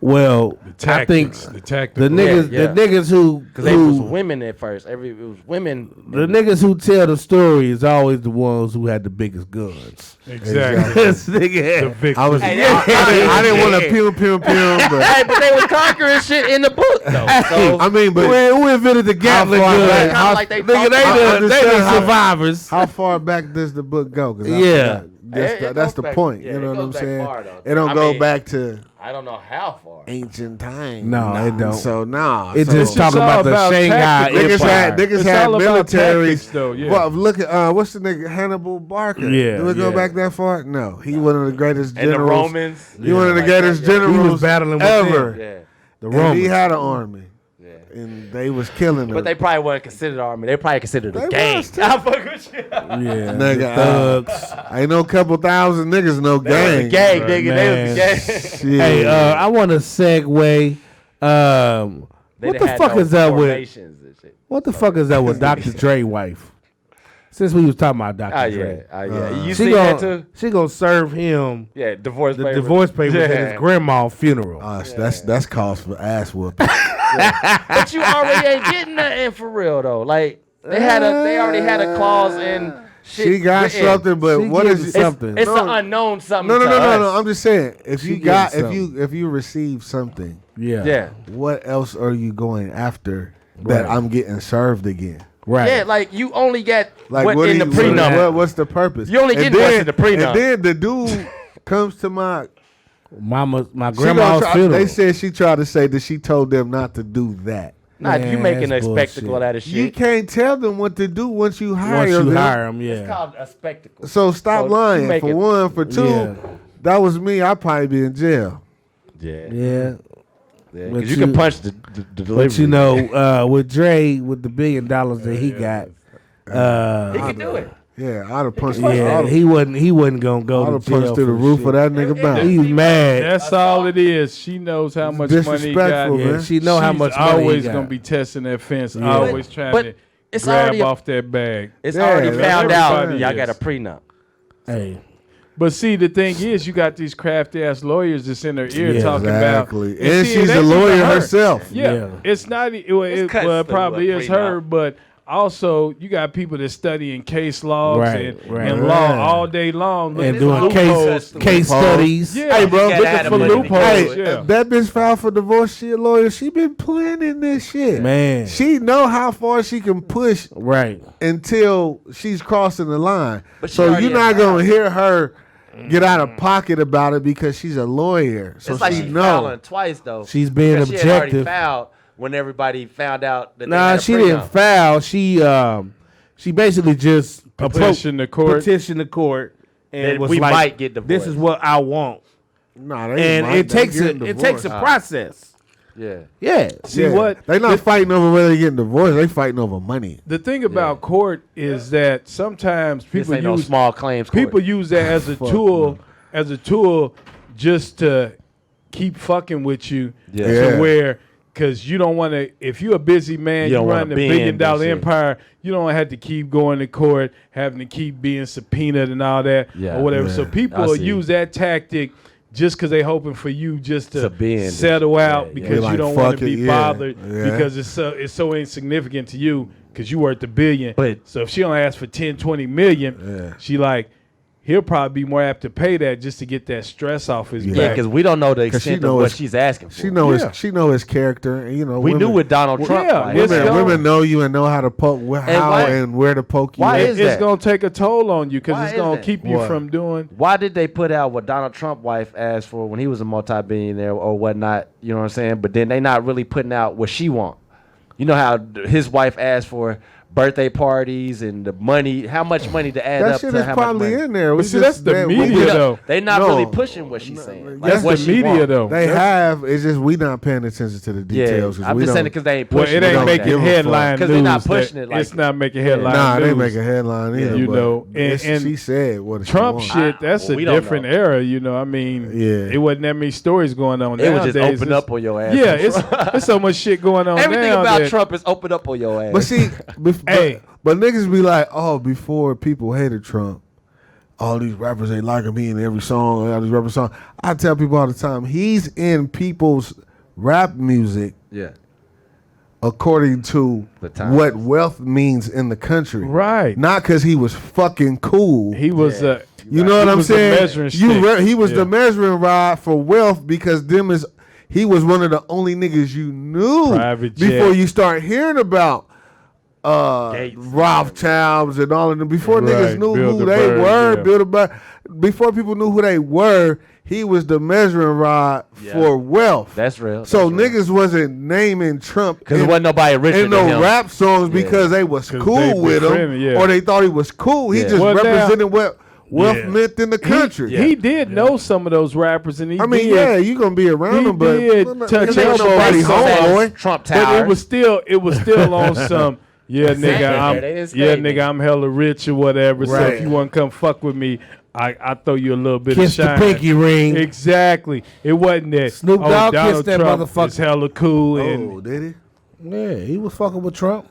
Well, I think The tactics. the niggas, Yeah. the niggas who, Because they was women at first. It was women. the niggas who tell the story is always the ones who had the biggest guns. Exactly. This nigga The had, victim. I was. Hey, I didn't want to pew, but Hey, but they was conquering shit in the book though. So I mean, but who invented the Gatling far gun? back? kinda like they Nigga, talk they the survivors. how far back does the book go? 'Cause I Yeah. forgot. It That's goes the back- point. yeah, You know it what I'm goes back saying? far, though. It don't I go mean- back to I don't know how far. ancient times. No, it don't. So nah. It so, just talking all about the about Shanghai tactics. Empire. It's had all about military. tactics, though, yeah. Well, look at what's the nigga Hannibal Barker? Yeah, Do we go yeah. back that far? No, he one of the greatest And the generals. Romans. He one of the Like greatest that, yeah. generals He was battling with ever. them. Yeah. The And Romans. he had an army, Yeah. and they was killing them. But they probably weren't considered the army. They probably considered They a gang. was, too. I fuck with you. Yeah, Nigga, the thugs. ain't no couple thousand niggas, no They was gang. a gang, nigga. They man. was a gang. Shit. Hey, I want to segue. They What done the had fuck no is that with? formations and shit. What the fuck is that with Dr. Dre wife? Since we was talking about Dr. Oh Dre, yeah. You she see that gonna too? she gonna serve him Yeah, divorce the papers. divorce papers at Yeah. his grandma's funeral. That's cause for ass whooping. But you already ain't getting nothing for real though. Like they already had a clause in shit. She got written. something, but She what getting is something. It's No. an unknown something. No. to us. I'm just saying, if She you got, getting if you receive something, Yeah. what else are you going after that Right. I'm getting served again? Right. Yeah, like you only get what do in the you- prenup. What's the purpose? You only And getting what's in the prenup. And then the dude comes to my my she gonna grandma's try- funeral. They said she tried to say that she told them not to do that. Nah, you Man, making a that's spectacle bullshit. out of You shit. can't tell them what to do once you hire Once you them. hire him, It's yeah. called a spectacle. So stop So you lying. make For it- one, for two, Yeah. that was me. I'd probably be in jail. Yeah. Yeah. Yeah, But 'cause you can you- punch the delivery. But you know, with Dre, with the $1 billion that he got, he can do it. Yeah, I'd have punched. yeah, I'd he wasn't gonna have go to jail punched through the for roof shit. of that nigga mouth. He was mad. That's all it is. She knows how much money he got. Disrespectful, Yeah, man. she know how She's much money always he got. gonna be testing that fence, Yeah. always trying But to it's grab already a- off that bag. It's Yeah, already that's found out. everybody Y'all is. got a prenup. Hey, But see, the thing is, you got these crafty ass lawyers that's in her ear Yeah, talking exactly. about, And see, she's it a ain't lawyer even her. herself. Yeah, Yeah. it's not. Well, it cuts well, it through probably a is her, prenup. but also, you got people that studying case logs Right. and law all day long. And looking for doing loopholes. case studies. Yeah, Hey, bro, looking for loopholes. Hey, Yeah. that bitch filed for divorce. She a lawyer. She been planning this shit. Man. She know how far she can push Right. until she's crossing the line. But she So already you're not announced gonna hear her get out of pocket about it because she's a lawyer. So It's like she she's know. filing twice though. She's being Because She had already objective. filed when everybody found out that. Nah, she didn't file. She basically just Petitioned the court. Petitioned the court, and That was we like, might get divorced. "This is what I want." Nah, they And might- it they takes getting it takes a divorced. process. Yeah. Yeah. See what? They not fighting over whether they getting divorced. They fighting over money. The thing about court is that sometimes This people ain't no use small claims court. people use that as a tool, just to keep fucking with you. Yeah. Yeah. To where, because you don't want to. If you're a busy man, You you don't run wanna a bend $1 billion and shit. empire. You don't have to keep going to court, having to keep being subpoenaed and all that Yeah. or whatever. Yeah. So I people see. use that tactic. Just because they hoping for you just to To bend. settle out Yeah, because yeah. you Like, don't want fuck to be it, yeah. bothered Yeah. because it's so insignificant to you because you worth $1 billion. But- So if she only asks for 10, 20 million, Yeah. she like, he'll probably be more apt to pay that just to get that stress off his Yeah, back. because we don't know the 'Cause she extent know of what it's- she's asking for. She know Yeah. she know his character. And, you know, We knew with Donald Well, Trump. yeah, like, it's women, gonna- women know you and know how to poke, how why- and where to poke you. why at. is It's that? going to take a toll on you because Why it's is going to that? keep you What? from doing. Why did they put out what Donald Trump wife asked for when he was a multi-billionaire or whatnot? You know what I'm saying? But then they not really putting out what she want. You know how his wife asked for birthday parties and the money, how much money to add That up shit to is how probably much money. in there. We But see, just- that's the we media, just- though. They not No. really pushing what she's saying. Like, That's what the she media, want. though. They have. It's just we not paying attention to the Yeah, details. 'cause I'm we just saying don't- it because they ain't Well, pushing it it ain't like making that. headline 'Cause news. they not that- pushing it like it's that. not making headline Nah, news. they make a headline either. You but know, and she said what she Trump want. shit, that's well, a we don't different know. era, you know. I mean, Yeah. it wasn't that many stories going on. It was just Nowadays, open it's- up on your ass. Yeah, it's so much shit going on Everything now about that- Trump is open up on your ass. But see, Hey. but niggas be like, oh, before people hated Trump, all these rappers ain't liking me in every song, all these rappers song. I tell people all the time, he's in people's rap music yeah, according to The times. what wealth means in the country. Right. Not because he was fucking cool. He was Yeah. You know what he I'm was the saying? measuring stick. He was Yeah. the measuring rod for wealth because he was one of the only niggas you knew Private jet. before you start hearing about Gates. Rothschilds and all of them. Before Right, niggas knew who they Bilderberg, were, yeah. Bilderberg. Before people knew who they were, he was the measuring rod for wealth. that's real. So That's real. niggas wasn't naming Trump Because there wasn't nobody richer in than no him. rap songs Yeah. because they was 'Cause cool they with him befriended, yeah. or they thought he was cool. He Yeah. just Well, now- represented what wealth Yeah. meant in the country. He did know some of those rappers, and he I mean, did, yeah, you gonna be around he him, but did touch niggas ain't elbows nobody with some homeboy. Trump but Tower. it was still on some. Yeah, nigga, They didn't stay, nigga. I'm hella rich or whatever. So Right. if you want to come fuck with me, I throw you a little bit Kiss of the shine. pinky ring. Exactly. It wasn't that. Snoop Dogg Donald kissed that Trump motherfucker. is hella cool, Oh, and did he? Yeah, he was fucking with Trump.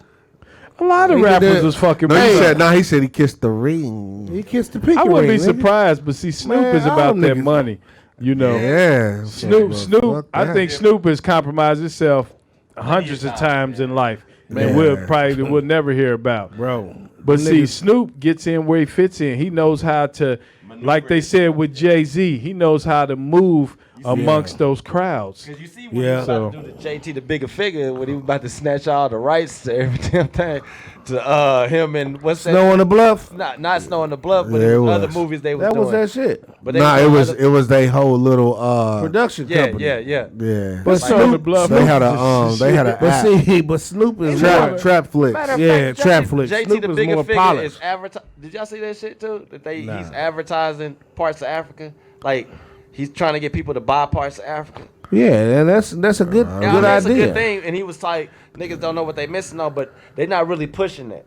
a lot of He did rappers that. was fucking. No, with Trump. he said he kissed the ring. He kissed the pinky I ring. wouldn't be nigga. surprised, but see, Snoop Man, is all about them that niggas- money. You know, Yeah, Snoop. Fuck I that. think Snoop has compromised himself hundreds of times in life, and we'll never hear about. Bro. But Them see, niggas- Snoop gets in where he fits in. He knows how to, like they said with Jay-Z, he knows how to move amongst those crowds. Because you see when Yeah. he was about to do the JT the bigger figure, when he was about to snatch all the rights to every damn thing to him and what's that? Snow on the Bluff. Not Snow on the Bluff, but Yeah, it it was other was. movies they was That doing. was that shit. But they Nah, doing it other- was they whole little Production yeah, company. yeah. yeah. But Snow on the Bluff. They had a But app. see, but Snoop is trap more. trap flicks. Matter of Yeah, fact, trap JT flicks. JT Snoop the is bigger more figure polished. is advertising. Did y'all see that shit too? That he's advertising parts of Africa. Like he's trying to get people to buy parts of Africa. Yeah, and that's a good Yeah, I good mean, it's a idea. good thing. And he was like, niggas don't know what they missing on, but they're not really pushing that.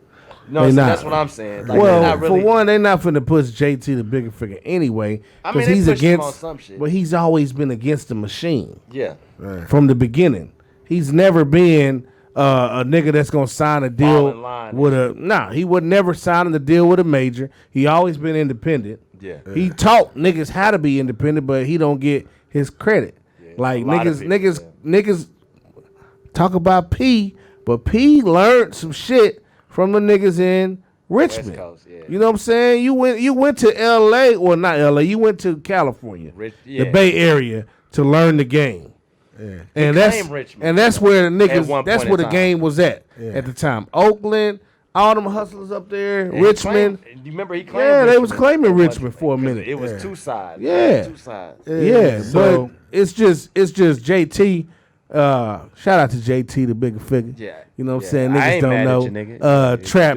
You know, They so not. that's what I'm saying. Like, they're Well, not really, for one, they not finna push JT the bigger figure anyway, I because mean, they he's pushed him on against. some shit. But he's always been against the machine yeah. from the beginning. He's never been a nigga that's gonna sign a Fall deal in line with a. Nah, he would never sign the deal with a major. He always been independent. Yeah. He taught niggas how to be independent, but he don't get his credit. Like a lot of niggas talk about P, but P learned some shit from the niggas in Richmond. Coast, yeah. You know what I'm saying? You went to L.A. or not L.A. You went to California, the Bay Area, to learn the game. Yeah. And that's where the niggas. That's where the game was at the time. Oakland, all them hustlers up there, and Richmond. You remember he claimed? Yeah, they was claiming Richmond for a minute. It was two sides. Yeah, two sides. Yeah, so, but it's just JT. Shout out to JT, the bigger figure. Yeah, you know what I'm saying. Niggas don't know. You, nigga. Trap.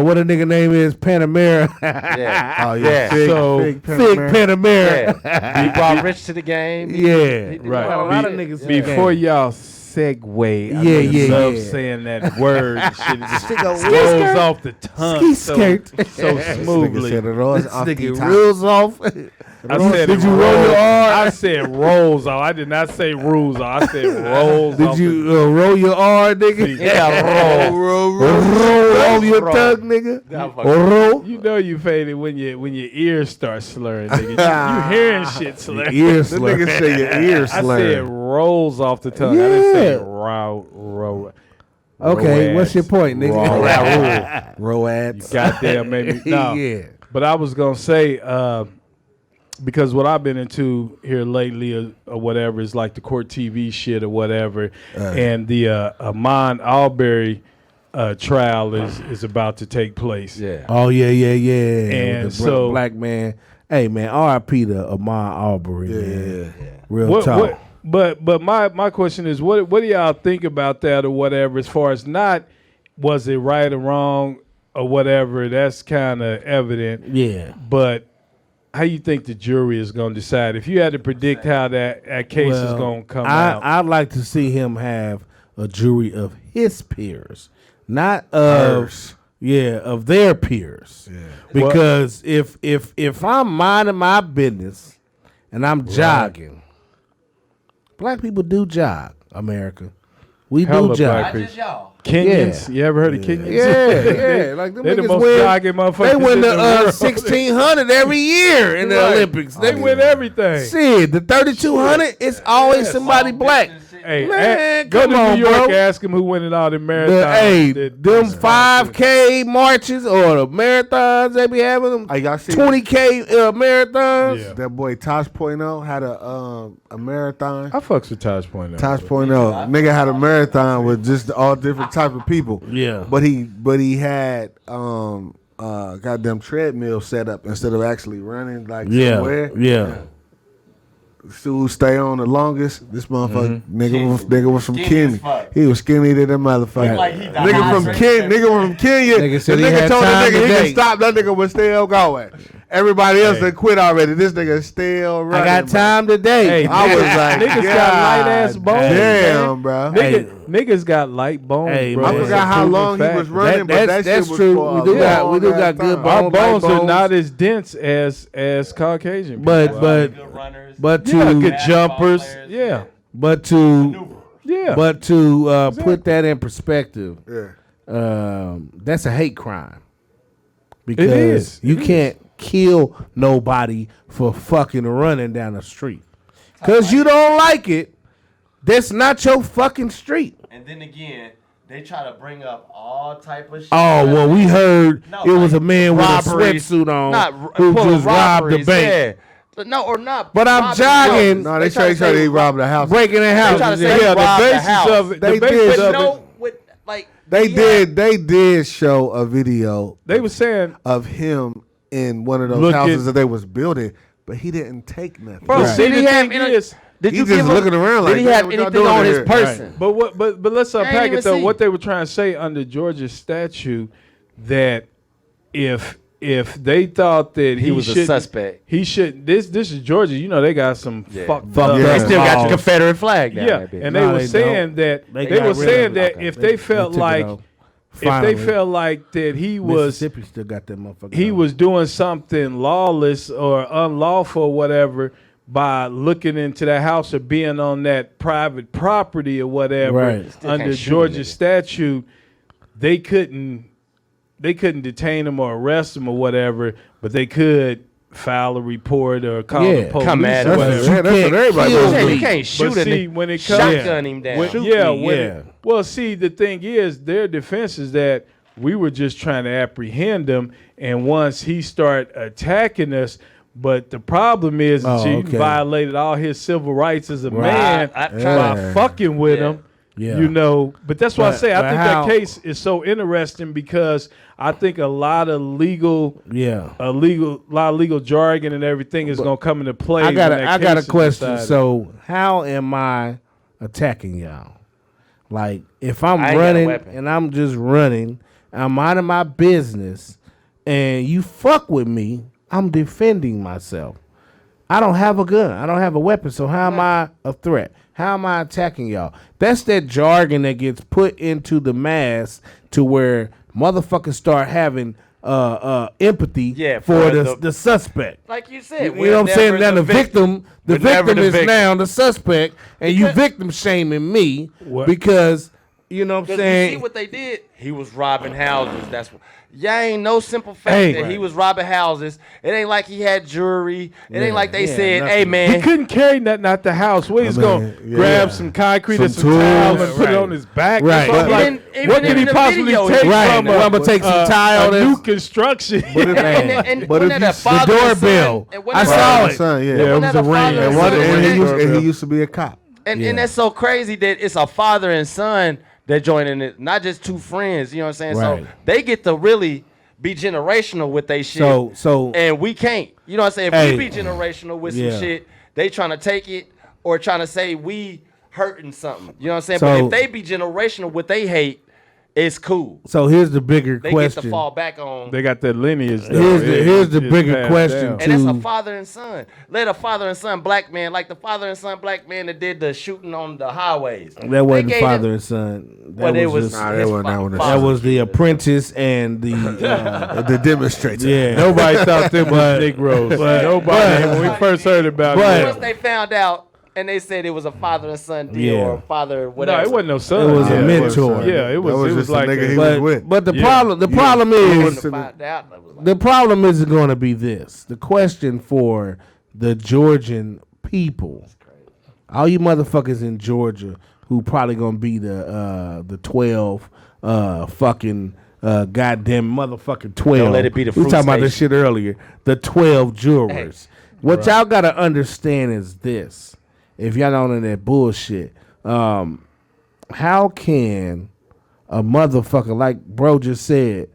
What a nigga name is Panamera. Yeah. Oh yeah. Fig Panamera. Yeah. He brought Rich to the game. Yeah, right. A lot of niggas. Before y'all segue, I love saying that word. And shit. It just rolls off the tongue so smoothly. This nigga rolls off. I said, did you roll your R? I said rolls off. I did not say rules off. I said rolls off. Did you roll your R, nigga? Yeah, roll your tongue, nigga. Roll. You know you faded when your ears start slurring, nigga. You hearing shit slurring. Ear The nigga say your ear I slurring. said rolls off the tongue. I didn't say roll. Okay, what's your point, nigga? Roads. Goddamn, maybe. No. Yeah. But I was going to say, because what I've been into here lately or whatever is like the court TV shit or whatever. And the Ahmaud Arbery trial is about to take place. Yeah. Oh, yeah. And the so black man. Hey, man, R.I.P. to Ahmaud Arbery, man. Real talk. But my question is, what do y'all think about that or whatever, as far as not was it right or wrong or whatever? That's kind of evident. Yeah. But how you think the jury is going to decide? If you had to predict how that case is going to come out. I'd like to see him have a jury of his peers, not of of their peers. Yeah. Because if I'm minding my business and I'm jogging, black people do jog, America. We do jog. Kenyans, you ever heard of Kenyans? Yeah. Like them they're the niggas most jogging motherfuckers. They win the world. 1600 every year in the Olympics. They win everything. See, the 3200, it's always somebody black. Hey, man, go to on, New York, bro. Ask them who winning all the marathons. Them 5K marches or the marathons they be having them. 20K marathons. Yeah. That boy Tosh.0 had a marathon. I fucks with Tosh.0. Tosh.0 nigga had a marathon with just all different type of people. Yeah, but he had goddamn treadmill set up instead of actually running like somewhere. Yeah. Who stay on the longest? This motherfucker nigga was from Kenya. He was skinny to that motherfucker. Nigga from Kenya. Nigga told that nigga he can stop. That nigga was still going. Everybody else that quit already. This nigga still running. I got time today. Hey, I was like, niggas got light ass bones. Damn, bro. Niggas got light bones, bro. I forgot how long he was running, but that shit was true. We do got good bones. Our bones are not as dense as Caucasian people. But to good jumpers. But to put that in perspective, that's a hate crime. Because you can't kill nobody for fucking running down the street. Because you don't like it, that's not your fucking street. And then again, they try to bring up all type of shit. Oh, well, we heard it was a man with a sweatsuit on who just robbed the bank. Yeah. No, or not. But I'm jogging. No, they try to rob the house. Breaking the house. They try to say rob the house. They did show a video. They were saying of him in one of those houses that they was building, but he didn't take nothing. Bro, see, the thing is, did you just looking around like, did he have anything on his person? Right. But let's unpack it though. What they were trying to say under Georgia's statute, that if they thought that he was a suspect, he should. This is Georgia. You know they got some fucked up. They still got the Confederate flag down there. And they were saying that if they felt like that he was Mississippi still got that motherfucker. He was doing something lawless or unlawful or whatever by looking into that house or being on that private property or whatever under Georgia statute, they couldn't detain him or arrest him or whatever, but they could file a report or call the police. Come at him. That's what everybody does. You can't shoot him. When it comes, shotgun him down. Well, see, the thing is, their defense is that we were just trying to apprehend him. And once he start attacking us, but the problem is he violated all his civil rights as a man by fucking with him. Yeah. You know, but that's why I say I think that case is so interesting because I think a lot of legal jargon and everything is going to come into play. I got a question. So how am I attacking y'all? Like if I'm running and I'm just running, I'm minding my business, and you fuck with me, I'm defending myself. I don't have a gun. I don't have a weapon. So how am I a threat? How am I attacking y'all? That's that jargon that gets put into the mass to where motherfuckers start having empathy for the suspect. Like you said. You know what I'm saying? Now the victim is now the suspect, and you victim shaming me because, you know what I'm saying? You see what they did? He was robbing houses. That's what. Y'all ain't no simple fact that he was robbing houses. It ain't like he had jewelry. It ain't like they said, hey, man. He couldn't carry nothing out the house. Where he's going to grab some concrete and some tile and put it on his back. Right. What could he possibly take from I'm going to take some tile. New construction. But the doorbell. I saw it. It was a ring. And he used to be a cop. And that's so crazy that it's a father and son that join in it, not just two friends. You know what I'm saying? Right. So they get to really be generational with they shit. And we can't. You know what I'm saying? If we be generational with some shit, they trying to take it or trying to say we hurting something. You know what I'm saying? But if they be generational with they hate, it's cool. So here's the bigger question. They get to fall back on. They got that lineage. Here's the bigger question. And that's a father and son. Let a father and son black man, like the father and son black man that did the shooting on the highways. That wasn't father and son. That was the apprentice and the demonstrator. Yeah. Nobody thought them was Negroes. Nobody. When we first heard about it. Once they found out, and they said it was a father and son deal or father whatever. No, it wasn't no son. It was a mentor. It was like a nigga he was with. But the problem is going to be this. The question for the Georgian people, all you motherfuckers in Georgia who probably going to be the 12 fucking goddamn motherfucking 12. Don't let it be the fruit We talking about station. this shit earlier. The 12 jurors. What y'all got to understand is this. If y'all don't know that bullshit, how can a motherfucker, like bro just said,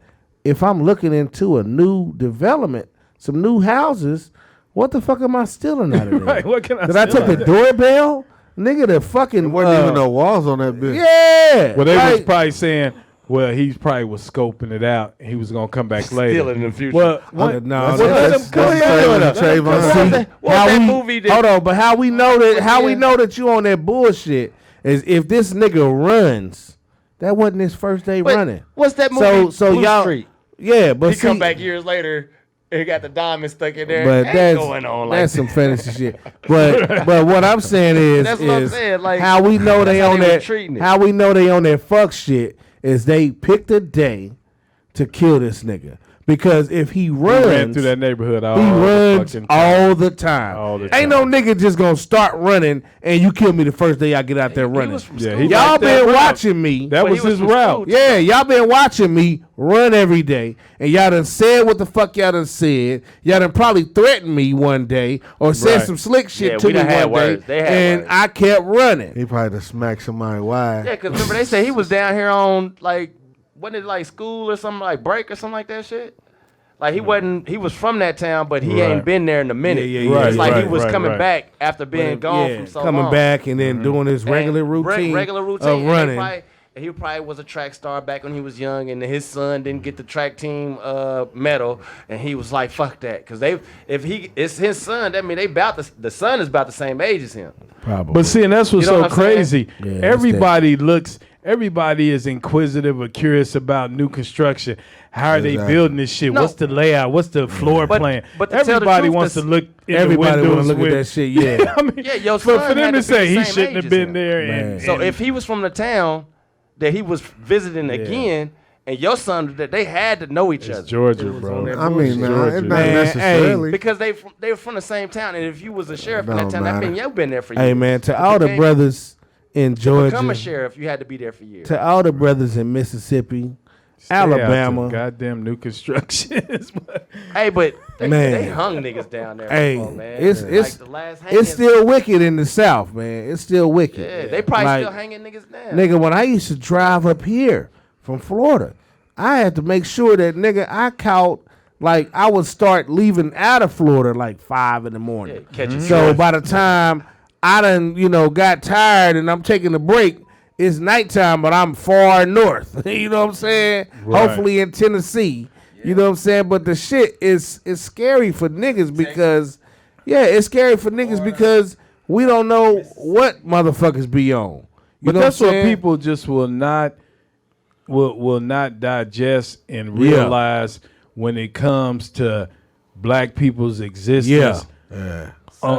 if I'm looking into a new development, some new houses, what the fuck am I stealing out of there? What can I Did I take the doorbell? Nigga, the fucking... There wasn't even no walls on that bitch. Yeah. Well, they was probably saying... Well, he probably was scoping it out. And he was gonna come back later. Steal it in the future. Well, let him come here. Hold on, but how we know that? How we know that you on that bullshit is if this nigga runs. That wasn't his first day running. What's that movie? So Blue y'all, Street. Yeah, but he come back years later. He got the diamond stuck in there. But that's going on. That's some fantasy shit. But what I'm saying is, that's what I'm saying. Like, how we know they on that. Treating it. How we know they on that fuck shit is they picked a day to kill this nigga. Because if he runs, he ran through that neighborhood all the time. Ain't no nigga just gonna start running and you kill me the first day I get out there running. Y'all been watching me. That was his route. Yeah, y'all been watching me run every day. And y'all done said what the fuck y'all done said. Y'all done probably threatened me one day or said some slick shit to me one day. And I kept running. He probably done smacked somebody wide. Yeah, because remember they said he was down here on like, wasn't it like school or something, like break or something like that shit? Like he wasn't, he was from that town, but he ain't been there in a minute. It's like he was coming back after being gone from so long. Coming back and then doing his regular routine of running. He probably was a track star back when he was young, and his son didn't get the track team medal, and he was like, "Fuck that," because it's his son. That mean the son is about the same age as him. Probably. But see, and that's what's so crazy. Yeah, everybody is inquisitive or curious about new construction. How are they building this shit? No. What's the layout? What's the floor plan? But everybody wants to look in the windows. Look at that shit. Yeah. I mean, your son for them to say he shouldn't have been there. And so if he was from the town that he was visiting again, and your son, that they had to know each other. Georgia, bro. I mean, not necessarily. Because they were from the same town, and if you was a sheriff in that town, that mean you've been there for years. Hey, man, to all the brothers in Georgia. Become a sheriff, you had to be there for years. To all the brothers in Mississippi, Alabama. Goddamn new constructions. Hey, but Man. they hung niggas down there Hey, before, man. it's Like the last hanging, it's still wicked in the South, man. It's still wicked. yeah, they probably Like, still hanging niggas down. Nigga, when I used to drive up here from Florida, I had to make sure that nigga I caught, like I would start leaving out of Florida like 5 in the morning. Yeah, catch a So drift. by the time I done, got tired and I'm taking a break, it's nighttime, but I'm far north. You know what I'm saying? Right. Hopefully in Tennessee. You know what I'm saying? But the shit is scary for niggas because, it's scary for niggas because we don't know what motherfuckers be on. But that's what people just will not digest and realize when it comes to black people's existence. And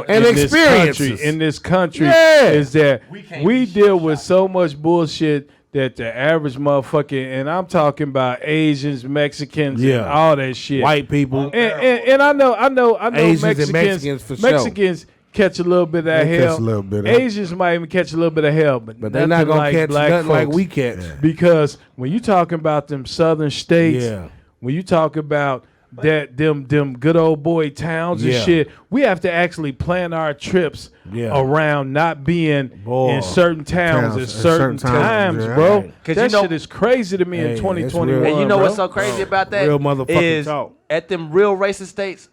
in this experiences. country is that we deal with so much bullshit that the average motherfucker, and I'm talking about Asians, Mexicans, and all that shit. White people. And I know Asians and Mexicans for sure. Mexicans catch a little bit of that They hell. catch a little bit of- Asians might even catch a little bit of hell, but But they're not going like to catch black nothing like folks. we catch. Because when you talking about them southern states, Yeah. when you talk about them good old boy towns and shit, we have to actually plan our trips around not being in certain towns at certain times, bro. Right. That shit is crazy to me in Hey, 2021. And you know bro. what's so crazy about that? Real motherfucking is talk. at them real racist states,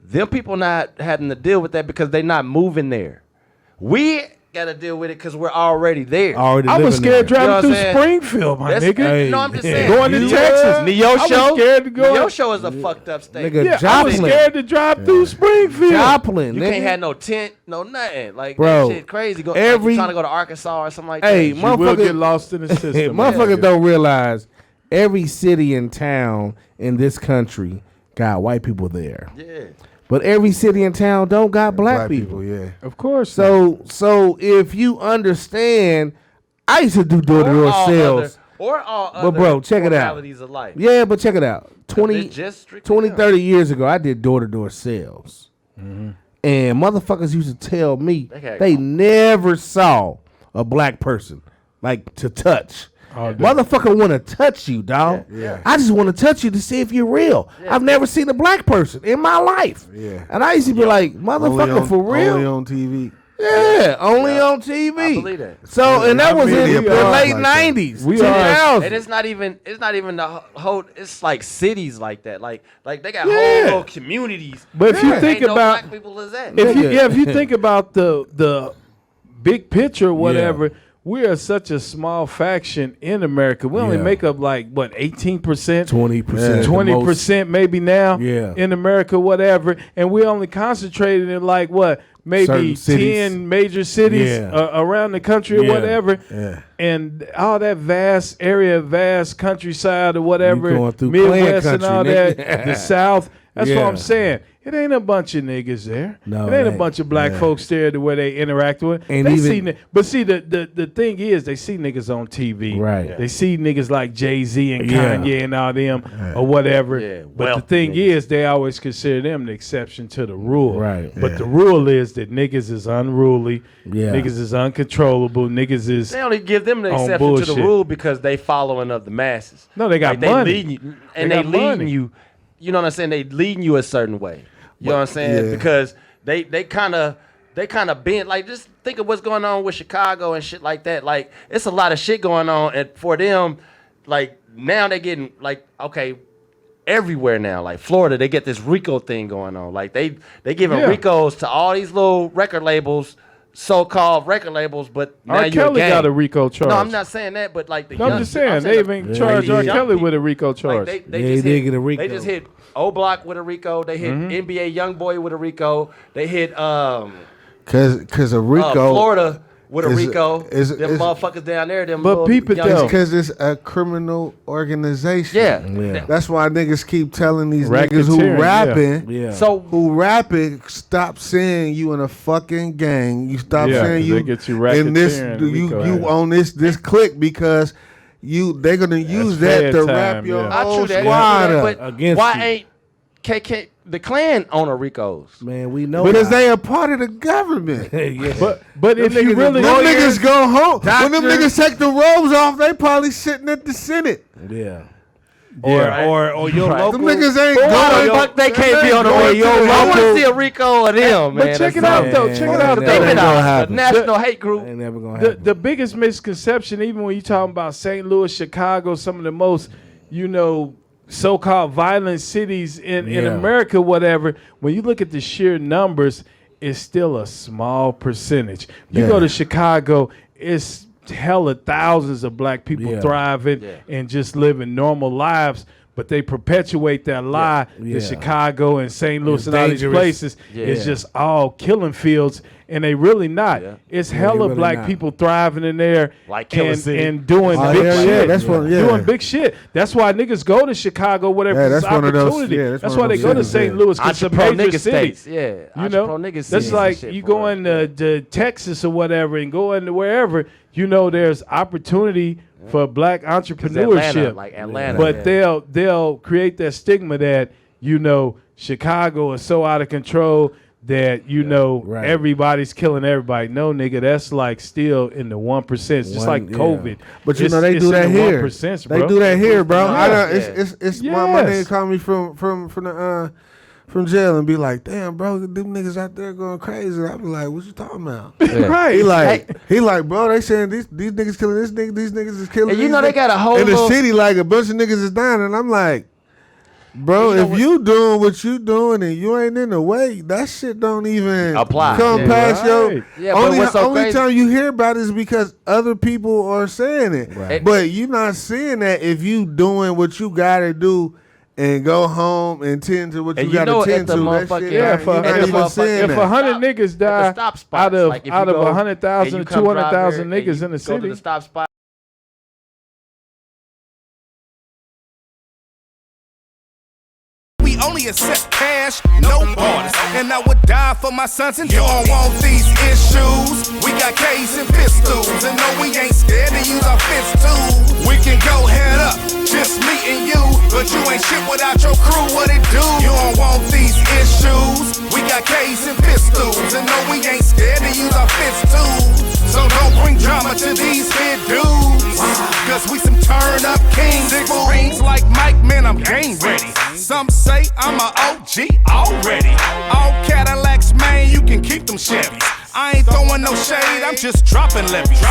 them people not having to deal with that because they not moving there. We got to deal with it because we're already there. I was scared You know driving what through I'm saying? Springfield, my That's- nigga. Hey. No, I'm just saying. Going to Texas. Neo I was show. scared to go. Neo show is a fucked up state. Nigga, Yeah, I Joplin. was scared to drive through Springfield. Joplin, You nigga. can't have no tent, no nothing. Like, Bro, that shit crazy. Like every- you trying to go to Arkansas or something like Hey, that. You will motherfucker- get lost in the system. Motherfuckers don't realize every city and town in this country got white people there. Yeah. But every city and town don't got black people. yeah. Of course. So if you understand, I used to do door-to-door sales. Or all But other bro, check it out. realities of life. Yeah, but check it out. 20, It's just strictly 20 them. 30 years ago, I did door-to-door sales. And motherfuckers used to tell me they never saw a black person, like, to touch. Motherfucker want to touch you, dog. Yeah. I just want to touch you to see if you're real. I've never seen a black person in my life. Yeah. And I used to be like, motherfucker, for real? Only on TV. Yeah, only on TV. I believe that. So, and that was in media the part late like that. 90s, We 2000. And it's not even the whole. It's like cities like that. Like they got Yeah. whole little communities. But if you Ain't think no about black people is that. if you think about the big picture, whatever, we are such a small faction in America. We only make up like what 18%, 20%, 20% maybe now Yeah. in America, whatever, and we only concentrated in like what maybe Certain cities. 10 major cities Yeah. Around the country or Yeah. whatever, and all that vast area, vast countryside or whatever, You going through Midwest Klan and all country, that, nigga. the South. That's what Yeah. I'm saying. It ain't a bunch of niggas there. No, it ain't it a ain't. bunch of black folks there to where they interact with. And They even- see, but see, the thing is, they see niggas on TV. Right. Yeah. They see niggas like Jay-Z and Yeah. Kanye and all them or whatever. Yeah, But the wealthy thing niggas. is, they always consider them the exception to the rule. Right. But the rule is that niggas is unruly. Yeah. Niggas is uncontrollable. Niggas is They only give them the on exception to bullshit. the rule because they following of the masses. No, they got Like, they money. leading you, and They they got leading money. you. You know what I'm saying? They leading you a certain way. You know what I'm saying? Yeah. Because they kind of bend. Like, just think of what's going on with Chicago and shit like that. Like, it's a lot of shit going on, and for them, like now they getting like everywhere now. Like Florida, they get this RICO thing going on. Like they giving RICOs to all these little record labels, so-called record labels, but now R. you Kelly a gang. got a RICO charge. No, I'm not saying that, but like the No, I'm young, just saying I'm they even charged R. young Kelly people. with a RICO charge. Like they Yeah, just he did hit, get a RICO. They just hit O Block with a RICO. They hit NBA YoungBoy with a RICO. They hit Cause a RICO. Florida with a is- RICO. is- Them is- motherfuckers down there. Them But little peep it young- though. Because it's a criminal organization. Yeah. That's why niggas keep telling these Racketeering, niggas who rapping, Yeah. So who rapping, stop saying you in a fucking gang. You stop Yeah, saying 'cause you they get you in this. racketeering, You RICO. on this clique because they're gonna use that fed to time, wrap your yeah. I whole true that, squad up. but Against why you. ain't KK the Klan on a RICOs? Man, we know Because that. they are part of the government. Yeah. But if you really Them niggas go home. When them doctors. niggas take the robes off, they probably sitting at the Senate. Yeah. or your local. Them niggas ain't Why the going. fuck they can't be on the radio? I want to see a Rico of them, man. But check it out, though. Check it out, They though. been out. National hate group. Ain't never gonna happen. The biggest misconception, even when you talking about St. Louis, Chicago, some of the most, so-called violent cities in America, whatever, when you look at the sheer numbers, it's still a small percentage. You go to Chicago, it's hella thousands of black people thriving and just living normal lives, but they perpetuate that lie that Chicago and St. Louis and all these places is just all killing fields, and they really not. It's hella really black people thriving in there and doing big shit. Doing big shit. That's why niggas go to Chicago, whatever. That's opportunity. That's why they go to St. Louis, because it's a major city. That's like you going to Texas or whatever and going to wherever. There's opportunity for black entrepreneurship, Atlanta, but they'll create that stigma that Chicago is so out of control that everybody's killing everybody. No, nigga, that's like still in the 1%. It's just like COVID. But they do that here. 1%, they do that here, bro. It's my nigga called me from jail and be like, damn, bro, them niggas out there going crazy. I be like, what you talking about? Right. He like, bro, they saying these niggas killing this nigga, these niggas is killing. And they got a whole in the city, like a bunch of niggas is dying, and I'm like, bro, if you doing what you doing and you ain't in the way, that shit don't even apply. Come past your. Only time you hear about it is because other people are saying it. Right. But you not seeing that if you doing what you gotta do and go home and tend to what you gotta tend to. That shit, if 100 niggas die out of 100,000 to 200,000 niggas in the city. Go to the stop spot. We only accept cash, no borders. And I would die for my sons, and you don't want these issues. We got K's and pistols, and no, we ain't scared to use our fists too. We can go head up, just me and you, but you ain't shit without your crew. What it do? You don't want these issues. We got K's and pistols, and no, we ain't scared to use our fists too. So don't bring drama to these here dudes, cause we some turn up kings. Rings like Mike, man, I'm game ready. Some say I'm a OG already. All Cadillacs, man, you can keep them Chevys. I ain't throwing no shade, I'm just dropping levies.